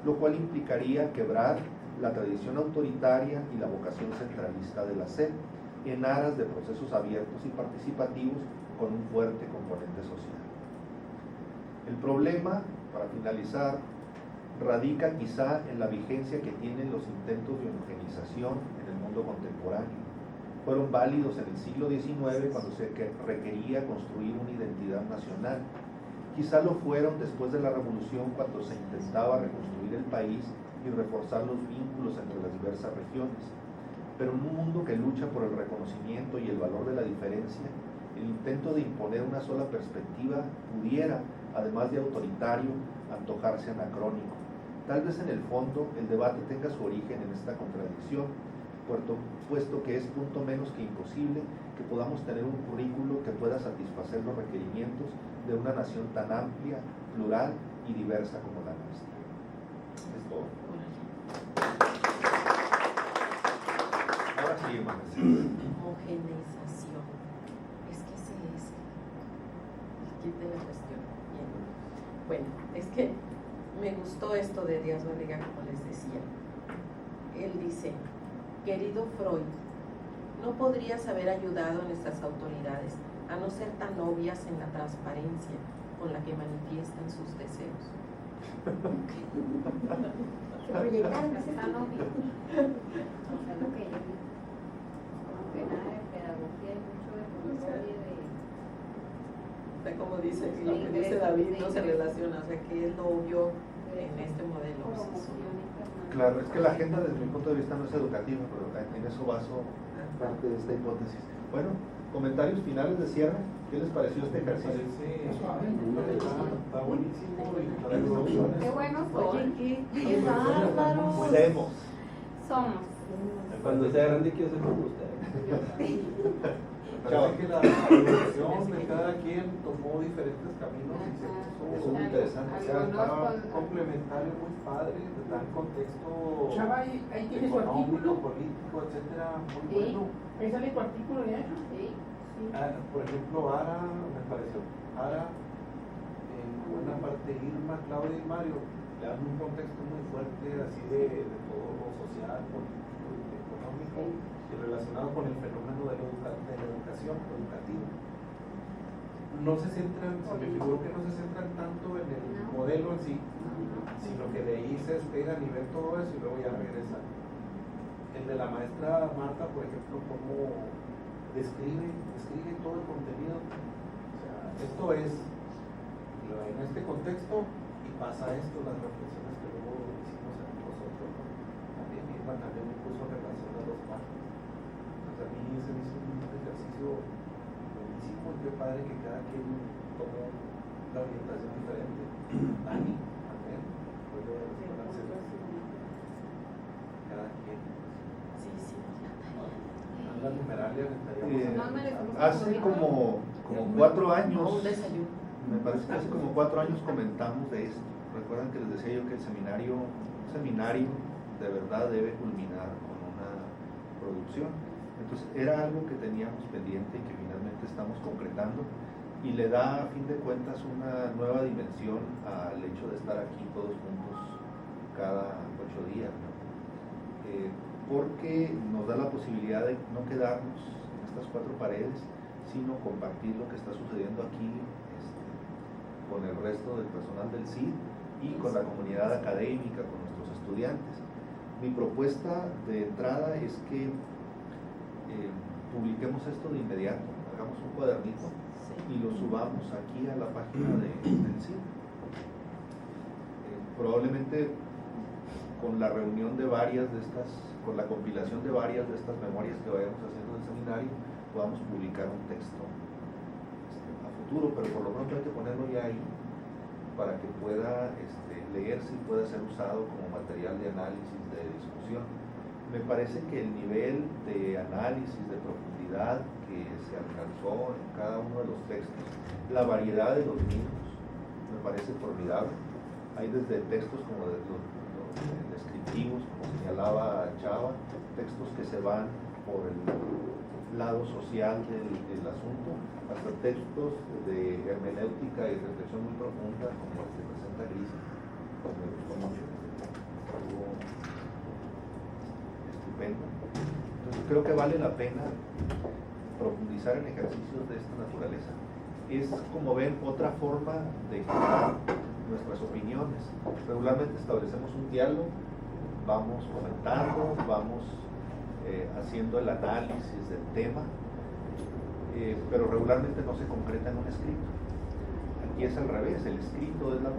lo cual implicaría quebrar la tradición autoritaria y la vocación centralista de la SEP en aras de procesos abiertos y participativos con un fuerte componente social. El problema, para finalizar, radica quizá en la vigencia que tienen los intentos de homogenización en el mundo contemporáneo. Fueron válidos en el siglo XIX cuando se requería construir una identidad nacional. Quizá lo fueron después de la Revolución cuando se intentaba reconstruir el país y reforzar los vínculos entre las diversas regiones. Pero en un mundo que lucha por el reconocimiento y el valor de la diferencia, el intento de imponer una sola perspectiva pudiera, además de autoritario, antojarse anacrónico. Tal vez en el fondo el debate tenga su origen en esta contradicción, puesto que es punto menos que imposible que podamos tener un currículo que pueda satisfacer los requerimientos de una nación tan amplia, plural y diversa como la nuestra. Es todo. Ahora sí, hermanos. Homogeneización. Es que ese es el kit de la cuestión. Bien. Bueno, es que me gustó esto de Díaz Barriga, como les decía. Él dice: querido Freud, no podrías haber ayudado a nuestras autoridades a no ser tan obvias en la transparencia, con la que manifiestan sus deseos. Se proyectaron, ¿no es Está cierto? lo mismo. O sea, lo que yo digo. Como que nada de pedagogía, hay mucho de control y de... Como dice, Sí, lo que dice ingreso, David sí, no se ingreso. relaciona, o sea, que es lo obvio en este modelo. Pues, promoción y permanencia. Claro, es que la agenda desde mi punto de vista no es educativa, pero en eso baso parte de esta hipótesis. Bueno, comentarios finales de cierre. ¿Qué les pareció este ejercicio? Está buenísimo y trae soluciones. Qué buenos Oye, son. qué bárbaro. Podemos. Somos. Cuando sea grande quiero ser como usted. Me parece que la evolución de cada quien tomó diferentes caminos y se puso Eso es muy interesante. o sea, estaba complementario, muy padre, de dar contexto Chava, ahí tiene su económico, artículo. político, etcétera, muy Sí. bueno. Ahí sale tu artículo ya. Sí. Por ejemplo, Ara, me pareció, Ara, en buena parte Irma, Claudia y Mario, le dan un contexto muy fuerte así de todo lo social, político y económico y relacionado con el fenómeno de la educación educativa. No se centran, se me figuró que no se centran tanto en el modelo en sí, sino que de ahí se despegan y ven todo eso y luego ya regresan. El de la maestra Marta, por ejemplo, cómo describe todo el contenido. O sea, esto es en este contexto y pasa esto, las reflexiones que luego hicimos en nosotros, ¿no? También Irma también me puso en relación a los partes. Pues a mí se me hizo un ejercicio buenísimo y qué padre que cada quien tomó la orientación diferente. Dani también, después de cada quien. Sí. Las numerarias estaríamos No merecemos Hace como 4 años, Un desayuno. me parece que hace como 4 años comentamos de esto. Recuerdan que les decía yo que un seminario de verdad debe culminar con una producción. Entonces era algo que teníamos pendiente y que finalmente estamos concretando y le da a fin de cuentas una nueva dimensión al hecho de estar aquí todos juntos cada 8 días, ¿no? Porque nos da la posibilidad de no quedarnos en estas 4 paredes, sino compartir lo que está sucediendo aquí con el resto del personal del CID y con la comunidad académica, con nuestros estudiantes. Mi propuesta de entrada es que publiquemos esto de inmediato, hagamos un cuadernito y lo subamos aquí a la página del CID. Probablemente con la reunión de varias de estas, con la compilación de varias de estas memorias que vayamos haciendo del seminario, podamos publicar un texto a futuro, pero por lo pronto hay que ponerlo ya ahí para que pueda leerse y pueda ser usado como material de análisis, de discusión. Me parece que el nivel de análisis, de profundidad que se alcanzó en cada uno de los textos, la variedad de los mismos, me parece formidable. Hay desde textos como de los descriptivos, como señalaba Chava, textos que se van por el lado social del asunto, hasta textos de hermenéutica y reflexión muy profunda, como el que presenta Gris, que me gustó mucho, algo estupendo. Entonces creo que vale la pena profundizar en ejercicios de esta naturaleza. Es, como ven, otra forma de generar nuestras opiniones. Regularmente establecemos un diálogo, vamos comentando, vamos haciendo el análisis del tema, pero regularmente no se concreta en un escrito. Aquí es al revés, el escrito es la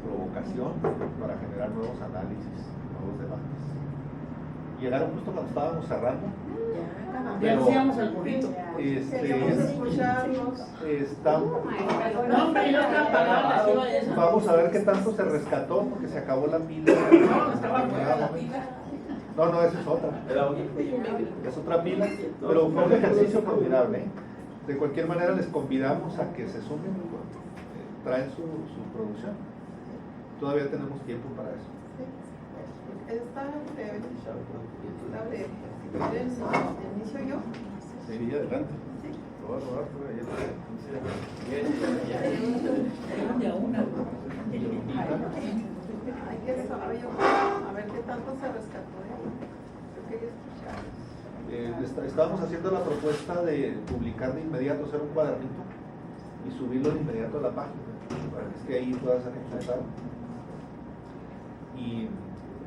provocación para generar nuevos análisis, nuevos debates. Llegaron justo cuando estábamos cerrando. Ya hacíamos el burrito. Vamos a ver qué tanto se rescató porque se acabó la pila. No, esa es otra. Es otra pila, pero fue un ejercicio formidable. De cualquier manera les convidamos a que se sumen, traen su producción. Todavía tenemos tiempo para eso. ¿Inicio yo? Sí, adelante. Lo voy a robar por ahí. Hay que desarrollar, a ver qué tanto se rescató. Yo quería escuchar. Estábamos haciendo la propuesta de publicar de inmediato, hacer un cuadernito y subirlo de inmediato a la página para que esté ahí toda esa gente, y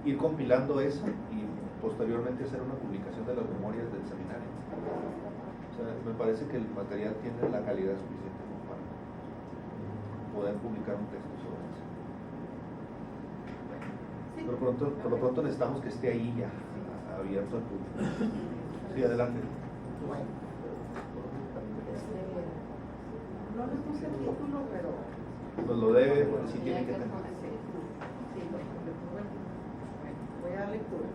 ir compilando eso y posteriormente hacer una publicación de las memorias del seminario. O sea, me parece que el material tiene la calidad suficiente como para poder publicar un texto sobre eso. Sí. Por lo pronto necesitamos que esté ahí ya, abierto al público. Sí, adelante. Bueno, no les puse el título, pero Pues lo debe, porque sí tiene que tener. Voy a lectura.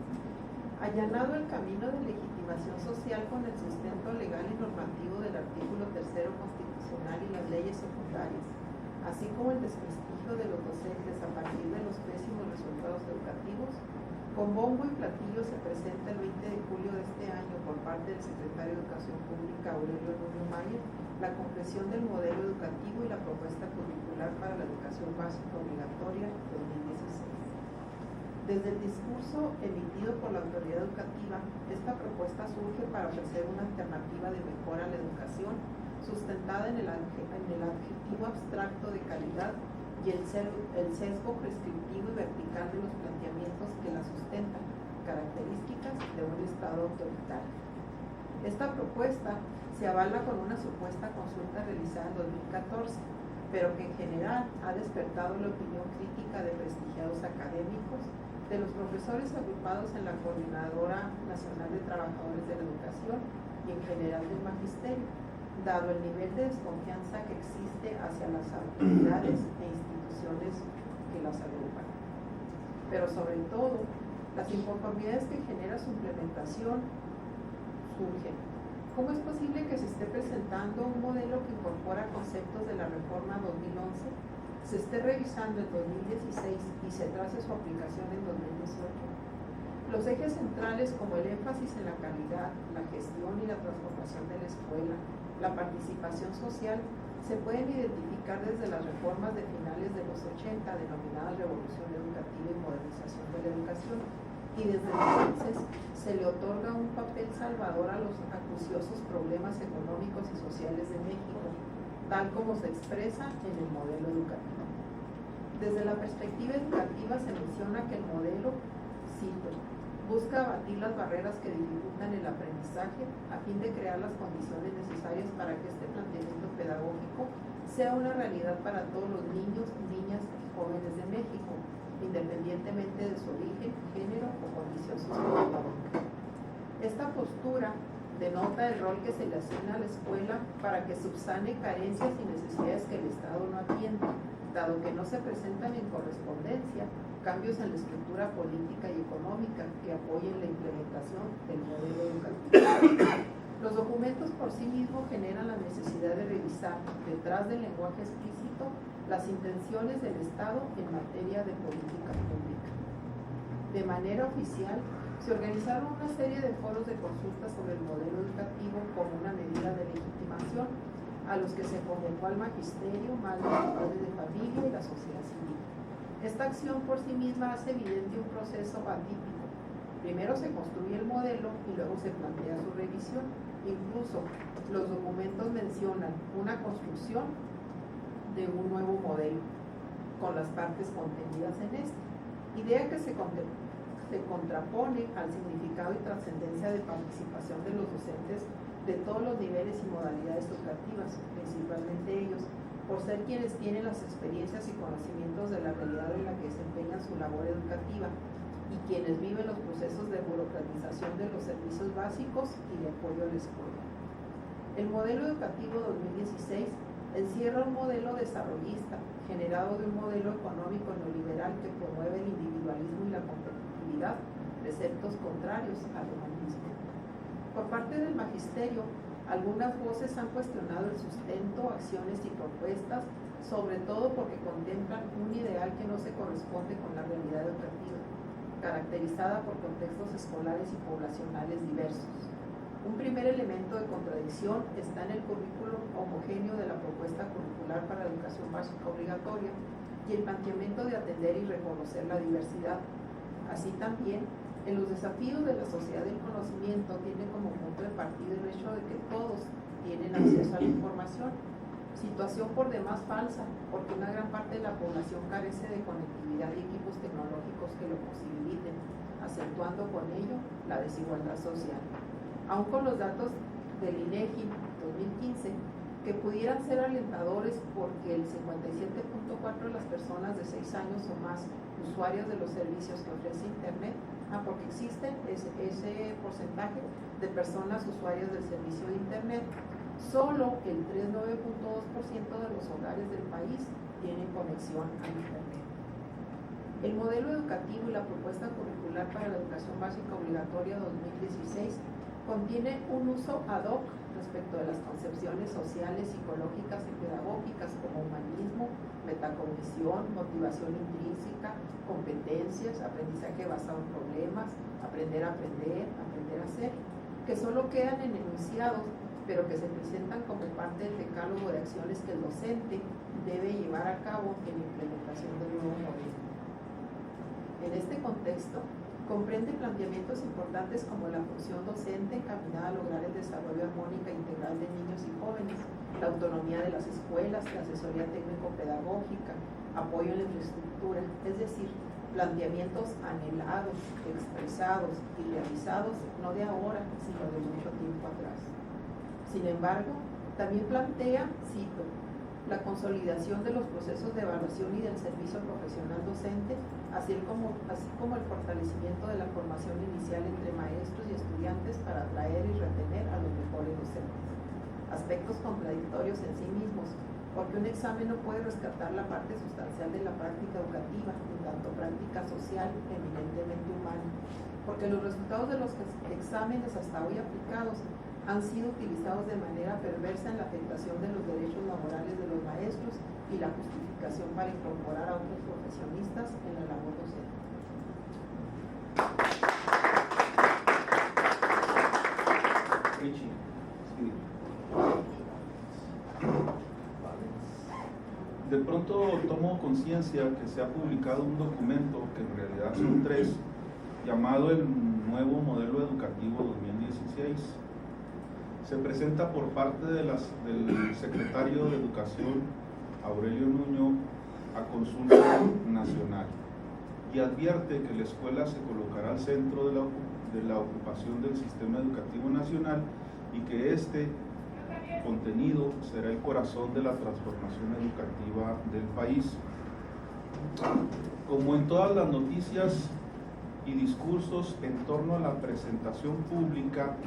Allanado el camino de legitimación social con el sustento legal y normativo del artículo 3º constitucional y las leyes secundarias, así como el desprestigio de los docentes a partir de los pésimos resultados educativos, con bombo y platillo se presenta el 20 de julio de este año por parte del secretario de Educación Pública Aurelio Nuño Mayer la concreción del modelo educativo y la propuesta curricular para la educación básica obligatoria 2016. Desde el discurso emitido por la autoridad educativa, esta propuesta surge para ofrecer una alternativa de mejora a la educación sustentada en el adjetivo abstracto de calidad y el sesgo prescriptivo y vertical de los planteamientos que la sustentan, características de un Estado autoritario. Esta propuesta se avala con una supuesta consulta realizada en 2014, pero que en general ha despertado la opinión crítica de prestigiados académicos, de los profesores agrupados en la Coordinadora Nacional de Trabajadores de la Educación y en general del magisterio, dado el nivel de desconfianza que existe hacia las autoridades e instituciones que las agrupan. Pero sobre todo, las inconformidades que genera su implementación surgen. ¿Cómo es posible que se esté presentando un modelo que incorpora conceptos de la reforma 2011, se esté revisando en 2016 y se trace su aplicación en 2018? Los ejes centrales como el énfasis en la calidad, la gestión y la transformación de la escuela, la participación social, se pueden identificar desde las reformas de finales de los 80 denominadas Revolución Educativa y Modernización de la Educación, y desde entonces se le otorga un papel salvador a los acuciosos problemas económicos y sociales de México, tal como se expresa en el modelo educativo. Desde la perspectiva educativa se menciona que el modelo, cito, busca abatir las barreras que dificultan el aprendizaje a fin de crear las condiciones necesarias para que este planteamiento pedagógico sea una realidad para todos los niños, niñas y jóvenes de México, independientemente de su origen, género o condición socioeconómica. Esta postura denota el rol que se le asigna a la escuela para que subsane carencias y necesidades que el Estado no atiende, dado que no se presentan en correspondencia cambios en la estructura política y económica que apoyen la implementación del modelo educativo. Los documentos por sí mismos generan la necesidad de revisar, detrás del lenguaje explícito, las intenciones del Estado en materia de política pública. De manera oficial, se organizaron una serie de foros de consulta sobre el modelo educativo como una medida de legitimación, a los que se convocó al magisterio, madres y padres de familia y la sociedad civil. Esta acción por sí misma hace evidente un proceso atípico. Primero se construye el modelo y luego se plantea su revisión. Incluso los documentos mencionan una construcción de un nuevo modelo con las partes contenidas en este, idea que se contrapone al significado y trascendencia de participación de los docentes de todos los niveles y modalidades educativas, principalmente ellos, por ser quienes tienen las experiencias y conocimientos de la realidad en la que desempeñan su labor educativa y quienes viven los procesos de burocratización de los servicios básicos y de apoyo a la escuela. El modelo educativo 2016 encierra un modelo desarrollista, generado de un modelo económico neoliberal que promueve el individualismo y la competitividad, preceptos contrarios al humanismo. Por parte del magisterio, algunas voces han cuestionado el sustento, acciones y propuestas, sobre todo porque contemplan un ideal que no se corresponde con la realidad educativa, caracterizada por contextos escolares y poblacionales diversos. Un primer elemento de contradicción está en el currículo homogéneo de la propuesta curricular para la educación básica obligatoria y el planteamiento de atender y reconocer la diversidad. Así también, en los desafíos de la sociedad del conocimiento tiene como punto de partida el hecho de que todos tienen acceso a la información, situación por demás falsa, porque una gran parte de la población carece de conectividad y equipos tecnológicos que lo posibiliten, acentuando con ello la desigualdad social. Aún con los datos del INEGI 2015, que pudieran ser alentadores porque el 57.4% de las personas de 6 años o más usuarias de los servicios que ofrece Internet, porque existe ese porcentaje de personas usuarias del servicio de Internet, solo el 39.2% de los hogares del país tienen conexión a Internet. El modelo educativo y la propuesta curricular para la educación básica obligatoria 2016 contiene un uso ad hoc respecto de las concepciones sociales, psicológicas y pedagógicas como humanismo, metacognición, motivación intrínseca, competencias, aprendizaje basado en problemas, aprender a aprender, aprender a ser, que solo quedan en enunciados, pero que se presentan como parte del decálogo de acciones que el docente debe llevar a cabo en la implementación del nuevo modelo. En este contexto, comprende planteamientos importantes como la función docente encaminada a lograr el desarrollo armónico e integral de niños y jóvenes, la autonomía de las escuelas, la asesoría técnico-pedagógica, apoyo en la infraestructura, es decir, planteamientos anhelados, expresados y realizados no de ahora, sino de mucho tiempo atrás. Sin embargo, también plantea, cito, la consolidación de los procesos de evaluación y del servicio profesional docente, así como el fortalecimiento de la formación inicial entre maestros y estudiantes para atraer y retener a los mejores docentes. Aspectos contradictorios en sí mismos, porque un examen no puede rescatar la parte sustancial de la práctica educativa, en tanto práctica social eminentemente humana, porque los resultados de los exámenes hasta hoy aplicados han sido utilizados de manera perversa en la afectación de los derechos laborales de los maestros y la justificación para incorporar a otros profesionistas en la labor docente. De pronto tomo conciencia que se ha publicado un documento, que en realidad son 3, llamado el Nuevo Modelo Educativo 2016. Se presenta por parte del secretario de Educación, Aurelio Nuño, a consulta nacional y advierte que la escuela se colocará al centro de la ocupación del sistema educativo nacional y que este contenido será el corazón de la transformación educativa del país. Como en todas las noticias y discursos en torno a la presentación pública,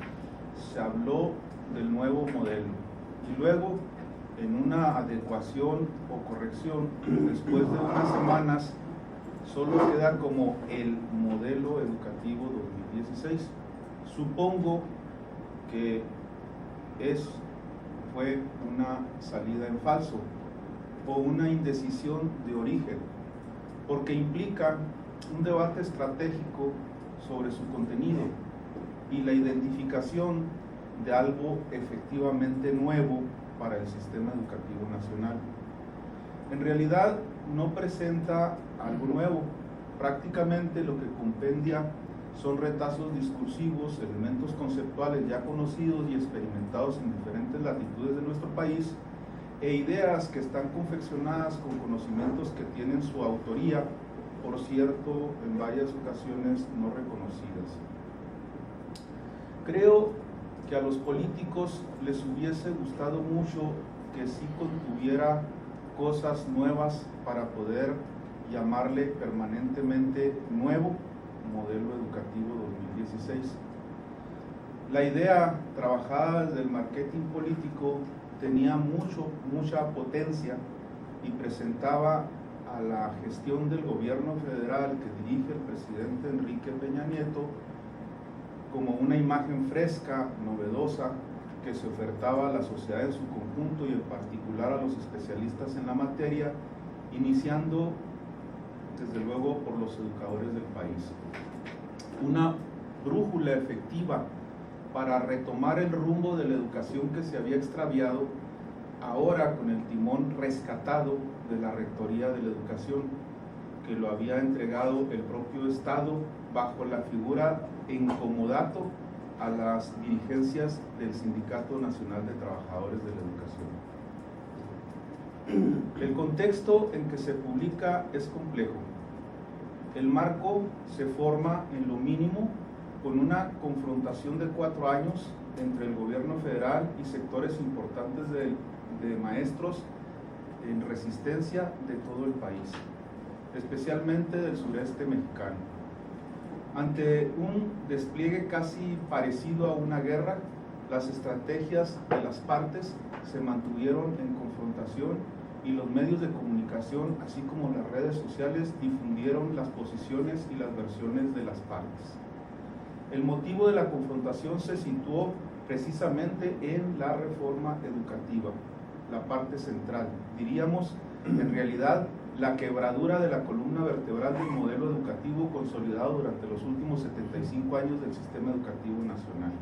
se habló del nuevo modelo y luego, en una adecuación o corrección, después de unas semanas, solo queda como el modelo educativo 2016. Supongo que fue una salida en falso o una indecisión de origen, porque implica un debate estratégico sobre su contenido y la identificación de algo efectivamente nuevo para el sistema educativo nacional. En realidad no presenta algo nuevo, prácticamente lo que compendia son retazos discursivos, elementos conceptuales ya conocidos y experimentados en diferentes latitudes de nuestro país, e ideas que están confeccionadas con conocimientos que tienen su autoría, por cierto, en varias ocasiones no reconocidas. Creo que a los políticos les hubiese gustado mucho que sí contuviera cosas nuevas para poder llamarle permanentemente nuevo modelo educativo 2016. La idea trabajada desde el marketing político tenía mucha potencia y presentaba a la gestión del gobierno federal que dirige el presidente Enrique Peña Nieto como una imagen fresca, novedosa, que se ofertaba a la sociedad en su conjunto y en particular a los especialistas en la materia, iniciando desde luego por los educadores del país. Una brújula efectiva para retomar el rumbo de la educación que se había extraviado, ahora con el timón rescatado de la Rectoría de la Educación, que lo había entregado el propio Estado bajo la figura en comodato a las dirigencias del Sindicato Nacional de Trabajadores de la Educación. El contexto en que se publica es complejo. El marco se forma en lo mínimo con una confrontación de 4 años entre el gobierno federal y sectores importantes de maestros en resistencia de todo el país, especialmente del sureste mexicano. Ante un despliegue casi parecido a una guerra, las estrategias de las partes se mantuvieron en confrontación y los medios de comunicación, así como las redes sociales, difundieron las posiciones y las versiones de las partes. El motivo de la confrontación se situó precisamente en la reforma educativa, la parte central. Diríamos, en realidad, la quebradura de la columna vertebral del modelo educativo consolidado durante los últimos 75 años del sistema educativo nacional.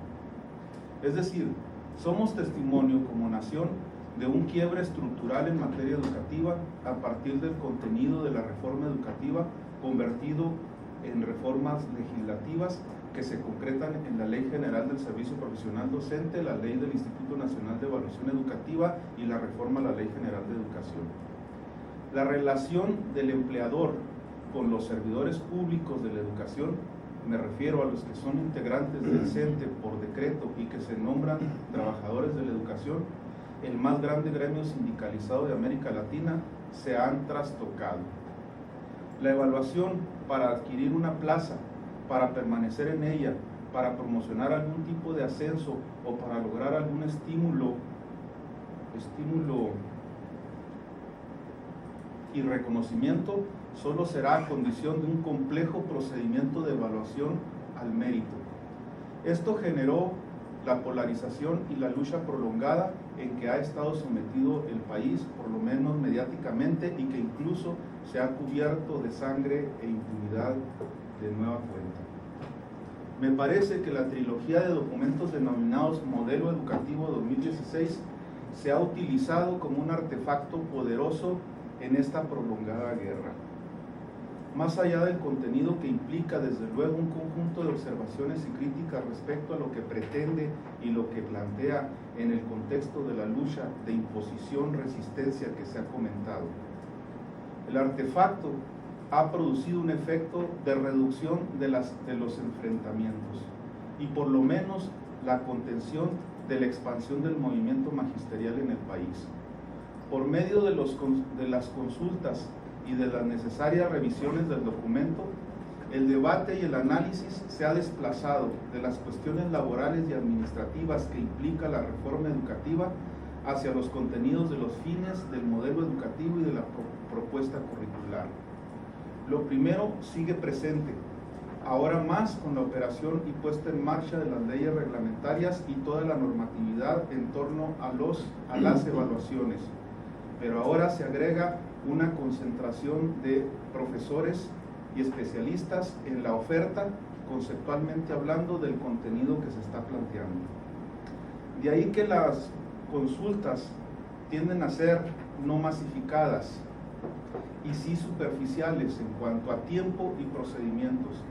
Es decir, somos testimonio como nación de un quiebre estructural en materia educativa a partir del contenido de la reforma educativa convertido en reformas legislativas que se concretan en la Ley General del Servicio Profesional Docente, la Ley del Instituto Nacional de Evaluación Educativa y la reforma a la Ley General de Educación. La relación del empleador con los servidores públicos de la educación, me refiero a los que son integrantes del CENTE por decreto y que se nombran trabajadores de la educación, el más grande gremio sindicalizado de América Latina, se han trastocado. La evaluación para adquirir una plaza, para permanecer en ella, para promocionar algún tipo de ascenso o para lograr algún estímulo y reconocimiento, solo será a condición de un complejo procedimiento de evaluación al mérito. Esto generó la polarización y la lucha prolongada en que ha estado sometido el país, por lo menos mediáticamente, y que incluso se ha cubierto de sangre e impunidad de nueva cuenta. Me parece que la trilogía de documentos denominados Modelo Educativo 2016 se ha utilizado como un artefacto poderoso en esta prolongada guerra. Más allá del contenido que implica desde luego un conjunto de observaciones y críticas respecto a lo que pretende y lo que plantea en el contexto de la lucha de imposición-resistencia que se ha comentado, el artefacto ha producido un efecto de reducción de los enfrentamientos y por lo menos la contención de la expansión del movimiento magisterial en el país. Por medio de las consultas y de las necesarias revisiones del documento, el debate y el análisis se ha desplazado de las cuestiones laborales y administrativas que implica la reforma educativa hacia los contenidos de los fines del modelo educativo y de la propuesta curricular. Lo primero sigue presente, ahora más con la operación y puesta en marcha de las leyes reglamentarias y toda la normatividad en torno a las evaluaciones, pero ahora se agrega una concentración de profesores y especialistas en la oferta, conceptualmente hablando del contenido que se está planteando. De ahí que las consultas tienden a ser no masificadas y sí superficiales en cuanto a tiempo y procedimientos.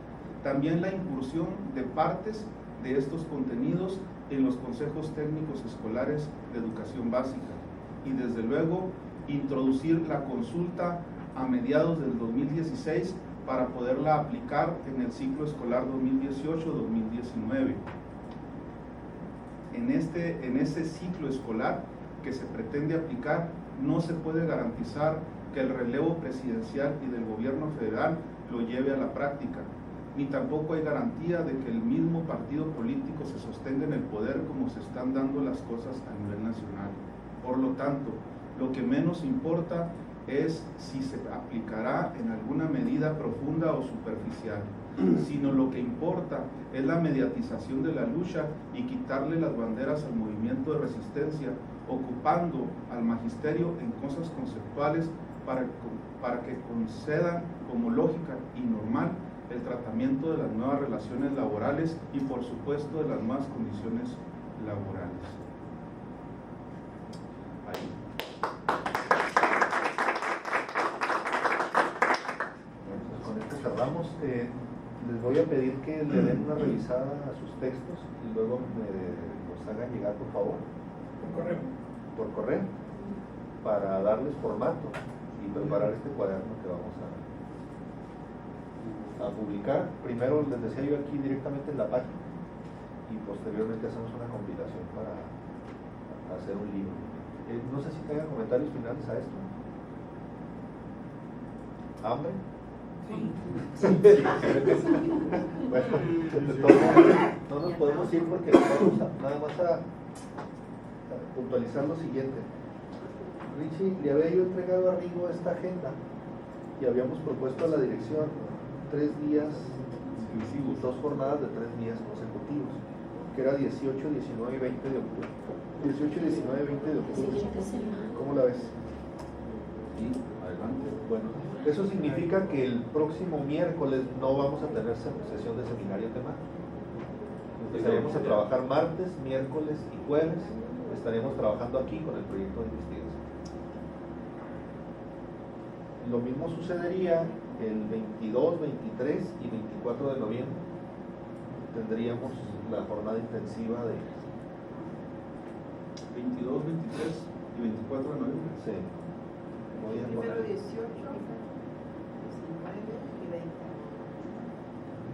También la incursión de partes de estos contenidos en los consejos técnicos escolares de educación básica y desde luego introducir la consulta a mediados del 2016 para poderla aplicar en el ciclo escolar 2018-2019. En ese ciclo escolar que se pretende aplicar, no se puede garantizar que el relevo presidencial y del gobierno federal lo lleve a la práctica, ni tampoco hay garantía de que el mismo partido político se sostenga en el poder como se están dando las cosas a nivel nacional. Por lo tanto, lo que menos importa es si se aplicará en alguna medida profunda o superficial, sino lo que importa es la mediatización de la lucha y quitarle las banderas al movimiento de resistencia, ocupando al magisterio en cosas conceptuales para que concedan como lógica y normal el tratamiento de las nuevas relaciones laborales y por supuesto de las nuevas condiciones laborales. Ahí. Con esto cerramos. Les voy a pedir que le den una revisada a sus textos y luego me los hagan llegar, por favor. Por correo. Por correo. para darles formato y preparar este cuaderno que vamos a publicar. Primero les decía yo aquí directamente en la página y posteriormente hacemos una compilación para hacer un libro. No sé si tengan comentarios finales a esto. ¿Hambre? Sí. Bueno, de todos modos, no nos podemos ir porque vamos nada más a puntualizar lo siguiente. Richie, le había yo entregado a Rigo esta agenda y habíamos propuesto a la dirección 3 días, 2 jornadas de 3 días consecutivos, que era 18, 19 y 20 de octubre. 18, 19 y 20 de octubre. ¿Cómo la ves? Sí, adelante. Bueno, eso significa que el próximo miércoles no vamos a tener sesión de seminario temático. Empezaremos a trabajar martes, miércoles y jueves. Estaremos trabajando aquí con el proyecto de investigación. Lo mismo sucedería el 22, 23 y 24 de noviembre. Tendríamos la jornada intensiva de 22, 23 y 24 de noviembre. Sí. Voy a Primero poner- 18, 19 y 20.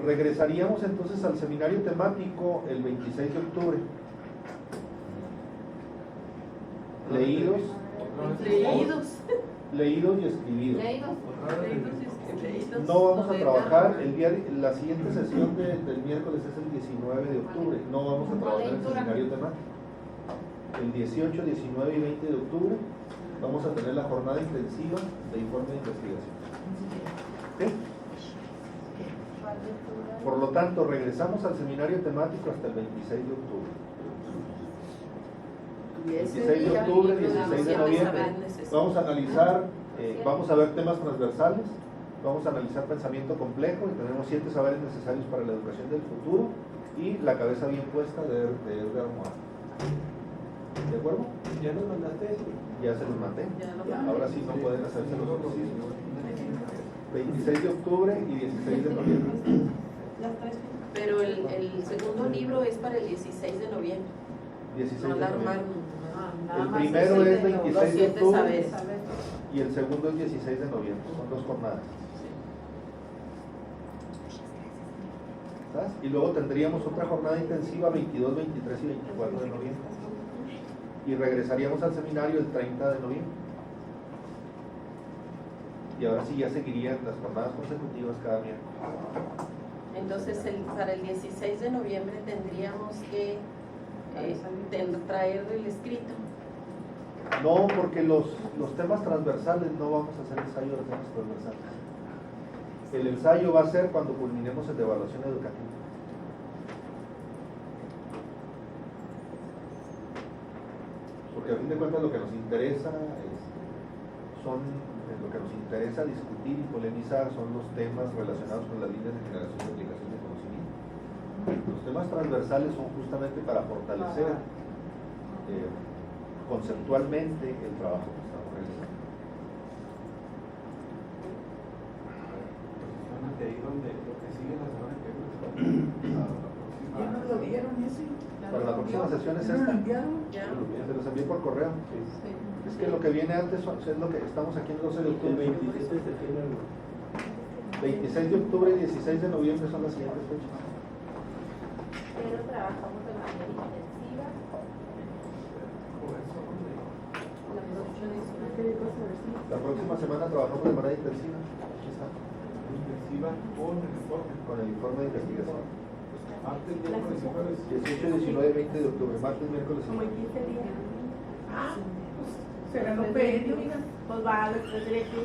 Regresaríamos entonces al seminario temático el 26 de octubre. Leídos y escribidos. No vamos a trabajar la siguiente sesión del miércoles es el 19 de octubre. No vamos a trabajar el seminario temático. El 18, 19 y 20 de octubre vamos a tener la jornada intensiva de informe de investigación. ¿Ok? Por lo tanto, regresamos al seminario temático hasta el 26 de octubre. 16 de octubre, 16 de noviembre. Vamos a analizar, vamos a ver temas transversales, vamos a analizar pensamiento complejo y tenemos 7 saberes necesarios para la educación del futuro y la cabeza bien puesta de Edgar Morin. ¿De acuerdo? ¿Ya nos mandaste eso? Ya se los mandé. Ya. Ahora sí no pueden hacerse los ejercicios. 26 de octubre y 16 de noviembre. Pero el segundo libro es para el 16 de noviembre. 16 No de alarmar. noviembre. Nada El más primero ese es 26 de 7 octubre saberes. y el segundo es 16 de noviembre. Son 2 jornadas. ¿Estás? Y luego tendríamos otra jornada intensiva 22, 23 y 24 de noviembre. Y regresaríamos al seminario el 30 de noviembre. Y ahora sí ya seguirían las jornadas consecutivas cada miércoles. Entonces, para el 16 de noviembre tendríamos que traer el escrito. No, porque los temas transversales no vamos a hacer ensayo de temas transversales. El ensayo va a ser cuando culminemos el de evaluación educativa. Porque a fin de cuentas lo que nos interesa lo que nos interesa discutir y polemizar son los temas relacionados con las líneas de generación y aplicación de conocimiento. Los temas transversales son justamente para fortalecer conceptualmente el trabajo que estamos realizando. De ahí donde lo que sigue la semana que viene. ¿Ya nos lo dieron ese? Para la próxima sesión es ¿Ya nos lo esta. enviaron? Ya. Se los envié por correo. Es que lo que viene antes es lo que estamos aquí el 12 de El octubre. 27 de septiembre. 26 de octubre y 16 de noviembre son las siguientes fechas. Pero trabajamos de manera intensiva. La próxima semana trabajamos de manera intensiva. Aquí está. Intensiva con el informe. Con el informe de investigación. Martes, miércoles y jueves. 18, 19 y 20 de octubre. Martes, miércoles y Como en jueves. 15 días. Ah, pues será lo pequeño, mira. Pues va, después de aquí.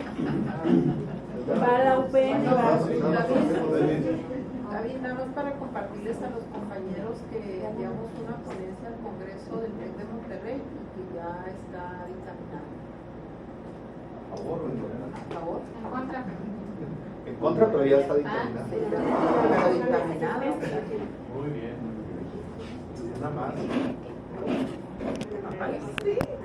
Va Va a la UPN, va. David, nada más para compartirles a los compañeros que enviamos una ponencia al Congreso del TEC de Monterrey y que ya está dictaminada. A favor o en contra. ¿A favor? En contra. En contra, pero ya está dictaminado. Pero dictaminado. Muy bien. Nada más.